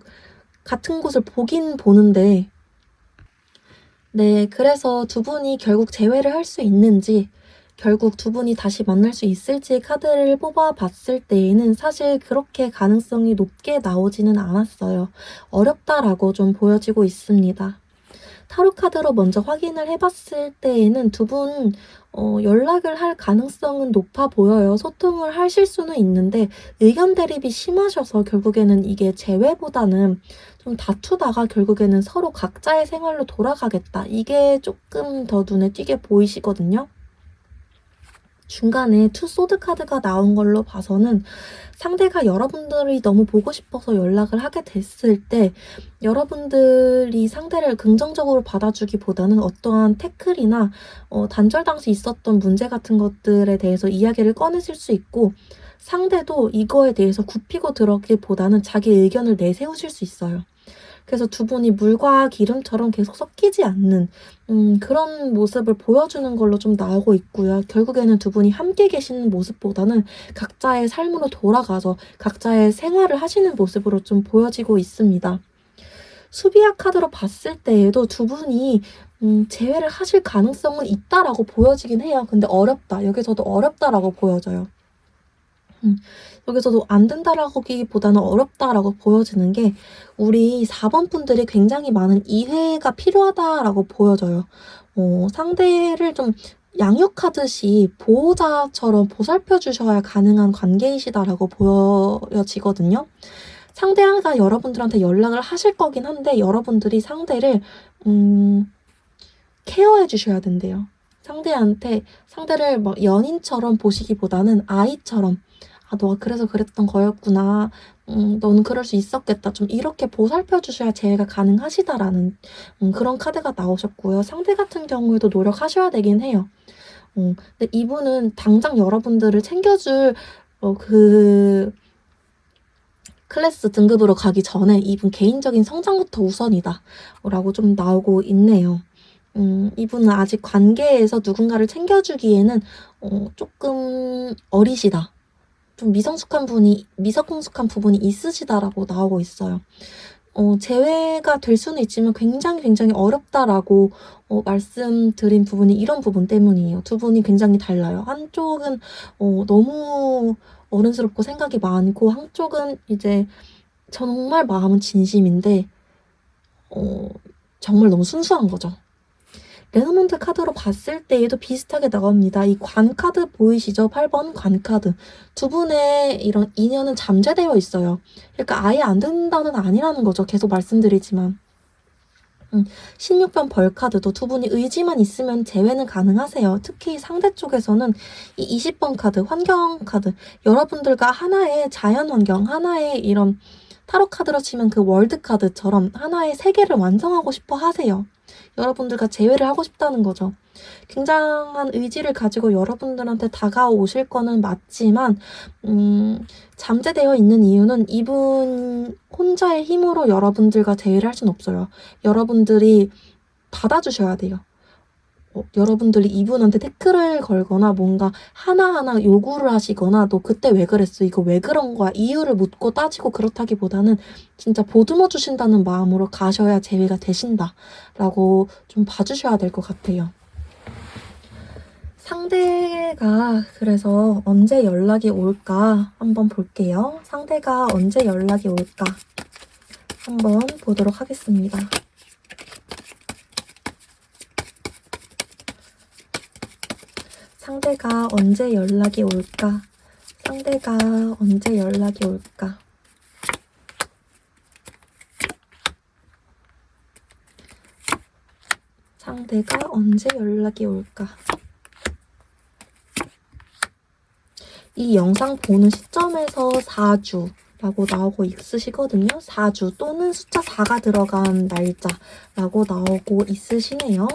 같은 곳을 보긴 보는데 네, 그래서 두 분이 결국 재회를 할 수 있는지 결국 두 분이 다시 만날 수 있을지 카드를 뽑아봤을 때에는 사실 그렇게 가능성이 높게 나오지는 않았어요. 어렵다라고 좀 보여지고 있습니다. 타로 카드로 먼저 확인을 해봤을 때에는 두 분 연락을 할 가능성은 높아 보여요. 소통을 하실 수는 있는데 의견 대립이 심하셔서 결국에는 이게 재회보다는 좀 다투다가 결국에는 서로 각자의 생활로 돌아가겠다. 이게 조금 더 눈에 띄게 보이시거든요. 중간에 투 소드 카드가 나온 걸로 봐서는 상대가 여러분들이 너무 보고 싶어서 연락을 하게 됐을 때 여러분들이 상대를 긍정적으로 받아주기보다는 어떠한 태클이나 단절 당시 있었던 문제 같은 것들에 대해서 이야기를 꺼내실 수 있고 상대도 이거에 대해서 굽히고 들어기보다는 자기 의견을 내세우실 수 있어요. 그래서 두 분이 물과 기름처럼 계속 섞이지 않는 그런 모습을 보여주는 걸로 좀 나오고 있고요. 결국에는 두 분이 함께 계시는 모습보다는 각자의 삶으로 돌아가서 각자의 생활을 하시는 모습으로 좀 보여지고 있습니다. 수비아 카드로 봤을 때에도 두 분이 재회를 하실 가능성은 있다라고 보여지긴 해요. 근데 어렵다. 여기서도 어렵다라고 보여져요. 여기서도 안 된다라기보다는 어렵다라고 보여지는 게 우리 4번 분들이 굉장히 많은 이해가 필요하다라고 보여져요. 상대를 좀 양육하듯이 보호자처럼 보살펴 주셔야 가능한 관계이시다라고 보여지거든요. 상대가 여러분들한테 연락을 하실 거긴 한데 여러분들이 상대를 케어해 주셔야 된대요. 상대를 막 연인처럼 보시기보다는 아이처럼 너가 그래서 그랬던 거였구나. 너는 그럴 수 있었겠다. 좀 이렇게 보살펴 주셔야 재해가 가능하시다라는 그런 카드가 나오셨고요. 상대 같은 경우에도 노력하셔야 되긴 해요. 근데 이분은 당장 여러분들을 챙겨줄 그 클래스 등급으로 가기 전에 이분 개인적인 성장부터 우선이다 라고 좀 나오고 있네요. 이분은 아직 관계에서 누군가를 챙겨주기에는 조금 어리시다. 좀 미성숙한 부분이 있으시다라고 나오고 있어요. 재회가 될 수는 있지만 굉장히 어렵다라고 말씀드린 부분이 이런 부분 때문이에요. 두 분이 굉장히 달라요. 한쪽은 너무 어른스럽고 생각이 많고, 한쪽은 이제 정말 마음은 진심인데 정말 너무 순수한 거죠. 레노먼트 카드로 봤을 때에도 비슷하게 나옵니다. 이 관카드 보이시죠? 8번 관카드. 두 분의 이런 인연은 잠재되어 있어요. 그러니까 아예 안 된다는 아니라는 거죠. 계속 말씀드리지만. 16번 벌카드도 두 분이 의지만 있으면 재회는 가능하세요. 특히 상대 쪽에서는 이 20번 카드, 환경 카드, 여러분들과 하나의 자연 환경, 하나의 이런 타로 카드로 치면 그 월드 카드처럼 하나의 세계를 완성하고 싶어 하세요. 여러분들과 재회를 하고 싶다는 거죠. 굉장한 의지를 가지고 여러분들한테 다가오실 거는 맞지만 잠재되어 있는 이유는 이분 혼자의 힘으로 여러분들과 재회를 할 수는 없어요. 여러분들이 받아주셔야 돼요. 여러분들이 이분한테 태클을 걸거나 뭔가 하나하나 요구를 하시거나 너 그때 왜 그랬어? 이거 왜 그런 거야? 이유를 묻고 따지고 그렇다기보다는 진짜 보듬어 주신다는 마음으로 가셔야 재회가 되신다 라고 좀 봐주셔야 될 것 같아요. 상대가 그래서 언제 연락이 올까 한번 볼게요. 상대가 언제 연락이 올까 한번 보도록 하겠습니다. 상대가 언제 연락이 올까? 상대가 언제 연락이 올까? 상대가 언제 연락이 올까? 이 영상 보는 시점에서 4주라고 나오고 있으시거든요. 4주 또는 숫자 4가 들어간 날짜라고 나오고 있으시네요.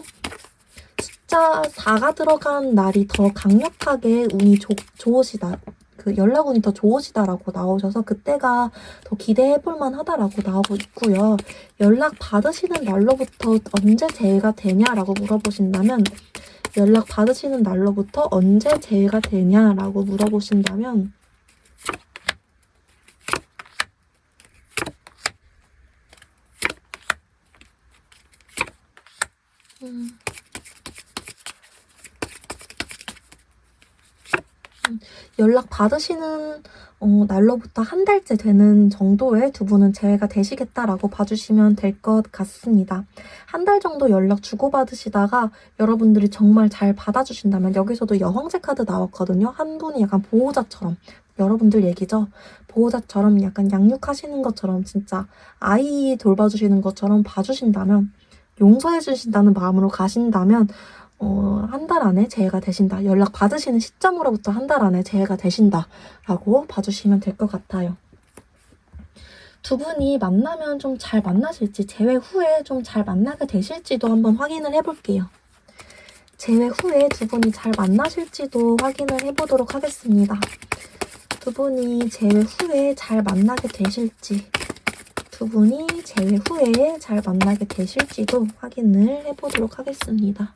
숫자 4가 들어간 날이 더 강력하게 운이 좋으시다. 그 연락운이 더 좋으시다라고 나오셔서 그때가 더 기대해볼 만하다라고 나오고 있고요. 연락 받으시는 날로부터 언제 재회가 되냐라고 물어보신다면 연락 받으시는 날로부터 언제 재회가 되냐라고 물어보신다면 연락 받으시는 날로부터 한 달째 되는 정도의 두 분은 재회가 되시겠다라고 봐주시면 될 것 같습니다. 한 달 정도 연락 주고받으시다가 여러분들이 정말 잘 받아주신다면 여기서도 여황제 카드 나왔거든요. 한 분이 약간 보호자처럼 여러분들 얘기죠. 보호자처럼 약간 양육하시는 것처럼 진짜 아이 돌봐주시는 것처럼 봐주신다면 용서해 주신다는 마음으로 가신다면 한 달 안에 재해가 되신다. 연락 받으시는 시점으로부터 한 달 안에 재해가 되신다라고 봐주시면 될 것 같아요. 두 분이 만나면 좀 잘 만나실지, 재회 후에 좀 잘 만나게 되실지도 한번 확인을 해볼게요. 재회 후에 두 분이 잘 만나실지도 확인을 해보도록 하겠습니다. 두 분이 재회 후에 잘 만나게 되실지, 두 분이 재회 후에 잘 만나게 되실지도 확인을 해보도록 하겠습니다.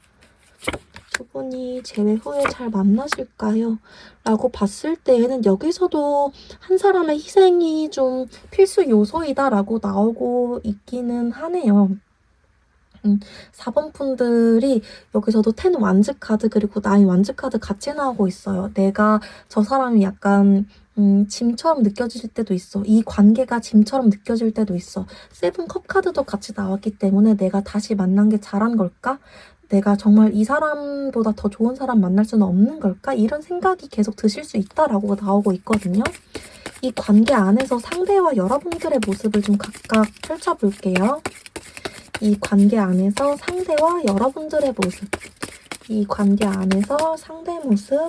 두 분이 재회 후에 잘 만나실까요? 라고 봤을 때에는 여기서도 한 사람의 희생이 좀 필수 요소이다 라고 나오고 있기는 하네요. 4번 분들이 여기서도 10 완즈 카드 그리고 9 완즈 카드 같이 나오고 있어요. 내가 저 사람이 약간 짐처럼 느껴질 때도 있어. 이 관계가 짐처럼 느껴질 때도 있어. 7 컵 카드도 같이 나왔기 때문에 내가 다시 만난 게 잘한 걸까? 내가 정말 이 사람보다 더 좋은 사람 만날 수는 없는 걸까? 이런 생각이 계속 드실 수 있다라고 나오고 있거든요. 이 관계 안에서 상대와 여러분들의 모습을 좀 각각 펼쳐볼게요. 이 관계 안에서 상대와 여러분들의 모습, 이 관계 안에서 상대 모습,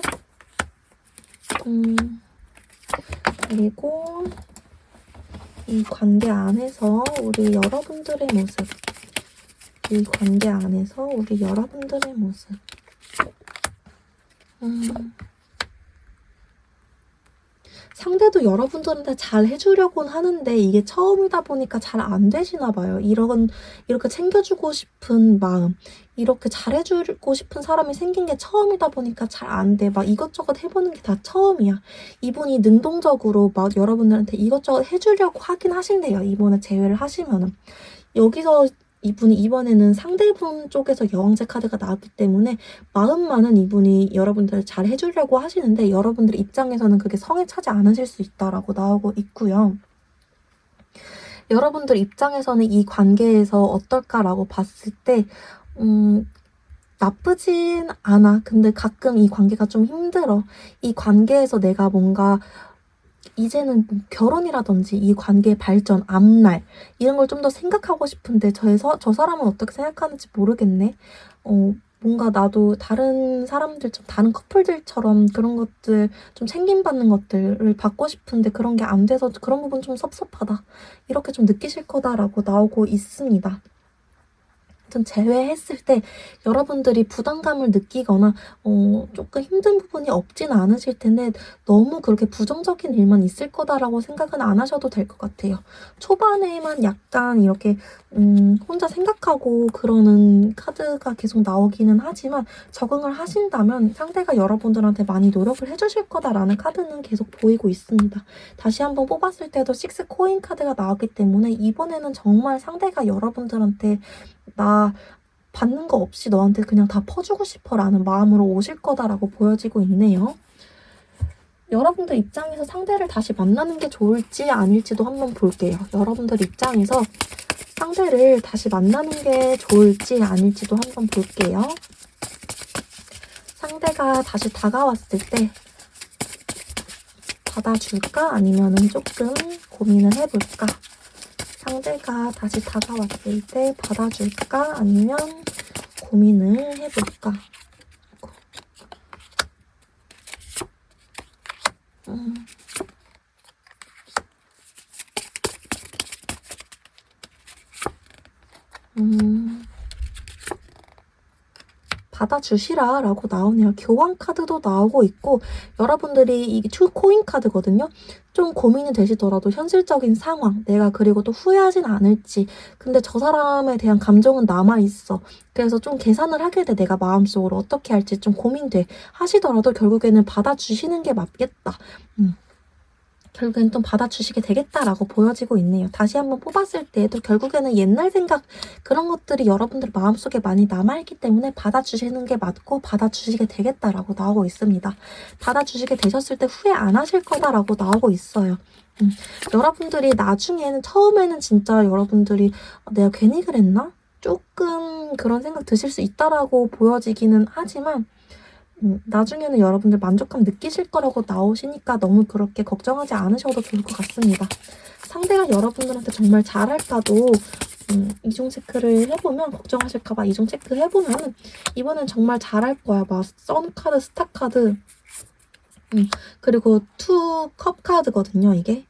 그리고 이 관계 안에서 우리 여러분들의 모습, 이 관계 안에서 우리 여러분들의 모습. 상대도 여러분들한테 잘 해주려고는 하는데 이게 처음이다 보니까 잘 안 되시나 봐요. 이렇게 챙겨주고 싶은 마음, 이렇게 잘해주고 싶은 사람이 생긴 게 처음이다 보니까 잘 안 돼. 막 이것저것 해보는 게 다 처음이야. 이분이 능동적으로 막 여러분들한테 이것저것 해주려고 하긴 하신대요. 이번에 제외를 하시면은. 여기서 이분이 이번에는 상대분 쪽에서 여왕제 카드가 나왔기 때문에 마음만은 이분이 여러분들 잘 해주려고 하시는데 여러분들 입장에서는 그게 성에 차지 않으실 수 있다라고 나오고 있고요. 여러분들 입장에서는 이 관계에서 어떨까라고 봤을 때 나쁘진 않아. 근데 가끔 이 관계가 좀 힘들어. 이 관계에서 내가 뭔가 이제는 뭐 결혼이라든지 이 관계의 발전, 앞날 이런 걸 좀 더 생각하고 싶은데 저 사람은 어떻게 생각하는지 모르겠네. 뭔가 나도 다른 사람들, 좀 다른 커플들처럼 그런 것들 좀 챙김받는 것들을 받고 싶은데 그런 게 안 돼서 그런 부분 좀 섭섭하다. 이렇게 좀 느끼실 거다라고 나오고 있습니다. 좀 제외했을 때 여러분들이 부담감을 느끼거나 조금 힘든 부분이 없진 않으실 텐데 너무 그렇게 부정적인 일만 있을 거다라고 생각은 안 하셔도 될 것 같아요. 초반에만 약간 이렇게 혼자 생각하고 그러는 카드가 계속 나오기는 하지만 적응을 하신다면 상대가 여러분들한테 많이 노력을 해주실 거다라는 카드는 계속 보이고 있습니다. 다시 한번 뽑았을 때도 6 코인 카드가 나왔기 때문에 이번에는 정말 상대가 여러분들한테 나 받는 거 없이 너한테 그냥 다 퍼주고 싶어 라는 마음으로 오실 거다라고 보여지고 있네요. 여러분들 입장에서 상대를 다시 만나는 게 좋을지 아닐지도 한번 볼게요. 여러분들 입장에서 상대를 다시 만나는 게 좋을지 아닐지도 한번 볼게요. 상대가 다시 다가왔을 때 받아줄까? 아니면은 조금 고민을 해볼까? 상대가 다시 다가왔을 때 받아줄까? 아니면 고민을 해볼까? 받아주시라 라고 나오네요. 교환 카드도 나오고 있고 여러분들이 이게 2 코인 카드거든요. 좀 고민이 되시더라도 현실적인 상황, 내가 그리고 또 후회하진 않을지, 근데 저 사람에 대한 감정은 남아있어. 그래서 좀 계산을 하게 돼. 내가 마음속으로 어떻게 할지 좀 고민돼 하시더라도 결국에는 받아주시는 게 맞겠다. 결국엔 좀 받아주시게 되겠다라고 보여지고 있네요. 다시 한번 뽑았을 때도 결국에는 옛날 생각 그런 것들이 여러분들 마음속에 많이 남아있기 때문에 받아주시는 게 맞고 받아주시게 되겠다라고 나오고 있습니다. 받아주시게 되셨을 때 후회 안 하실 거다라고 나오고 있어요. 여러분들이 나중에는 처음에는 진짜 여러분들이 내가 괜히 그랬나? 조금 그런 생각 드실 수 있다라고 보여지기는 하지만 나중에는 여러분들 만족감 느끼실 거라고 나오시니까 너무 그렇게 걱정하지 않으셔도 좋을 것 같습니다. 상대가 여러분들한테 정말 잘할까도 이중 체크를 해보면 걱정하실까봐 이중 체크 해보면 이번엔 정말 잘할 거야. 막 선카드, 스타카드 그리고 2 컵 카드거든요. 이게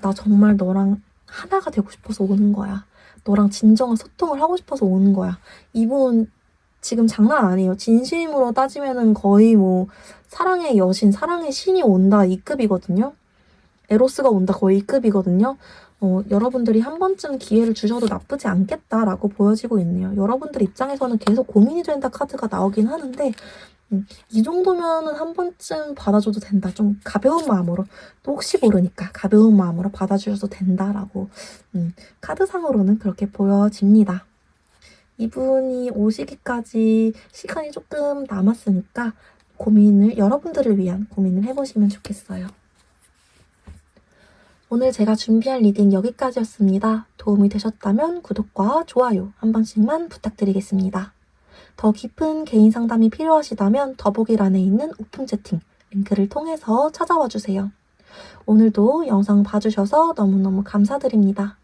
나 정말 너랑 하나가 되고 싶어서 오는 거야. 너랑 진정한 소통을 하고 싶어서 오는 거야. 이분 지금 장난 아니에요. 진심으로 따지면은 거의 뭐 사랑의 여신, 사랑의 신이 온다 이 급이거든요. 에로스가 온다 거의 이 급이거든요. 여러분들이 한 번쯤 기회를 주셔도 나쁘지 않겠다라고 보여지고 있네요. 여러분들 입장에서는 계속 고민이 된다 카드가 나오긴 하는데 이 정도면은 한 번쯤 받아줘도 된다. 좀 가벼운 마음으로, 또 혹시 모르니까 가벼운 마음으로 받아주셔도 된다라고 카드상으로는 그렇게 보여집니다. 이분이 오시기까지 시간이 조금 남았으니까 여러분들을 위한 고민을 해보시면 좋겠어요. 오늘 제가 준비한 리딩 여기까지였습니다. 도움이 되셨다면 구독과 좋아요 한 번씩만 부탁드리겠습니다. 더 깊은 개인 상담이 필요하시다면 더보기란에 있는 오픈 채팅 링크를 통해서 찾아와 주세요. 오늘도 영상 봐주셔서 너무너무 감사드립니다.